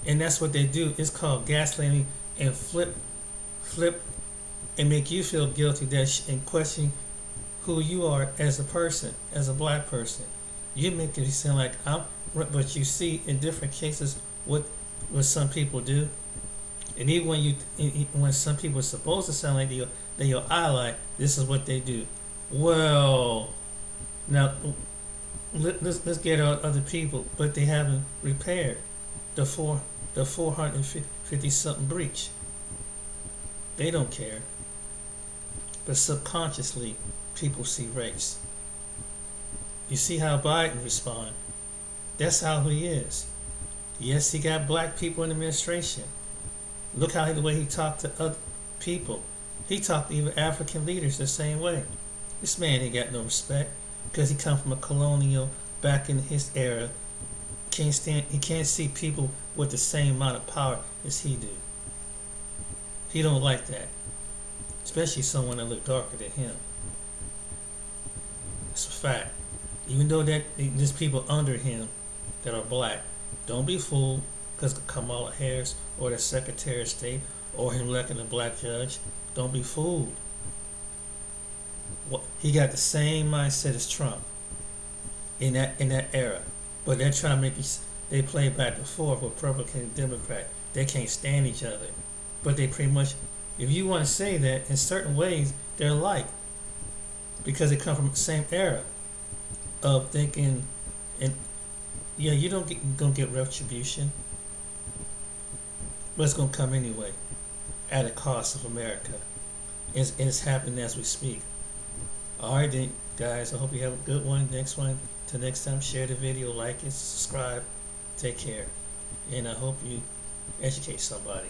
and that's what they do, it's called gaslighting and flip, and make you feel guilty and question who you are as a person, as a black person. You make it sound like I'm, but you see in different cases what some people do, and even when some people are supposed to sound like they're your ally, this is what they do. Well, now let's get out other people, but they haven't repaired the 450 something breach. They don't care, but subconsciously people see race. You see how Biden respond? That's how he is. Yes, he got black people in the administration. Look how the way he talked to other people. He talked to even African leaders the same way. This man ain't got no respect because he come from a colonial back in his era. He can't see people with the same amount of power as he do. He don't like that, especially someone that look darker than him. It's a fact. Even though that there's people under him that are black, don't be fooled because Kamala Harris or the Secretary of State or him electing a black judge. Don't be fooled. He got the same mindset as Trump in that era, but they're trying to make they play back and forth, Republican and Democrat. They can't stand each other, but they pretty much, if you want to say that, in certain ways they're alike because they come from the same era of thinking, and yeah, you gonna get retribution, but it's gonna come anyway at a cost of America. It's happening as we speak. Alright then, guys, I hope you have a good one. Till next time, share the video, like it, subscribe, take care, and I hope you educate somebody.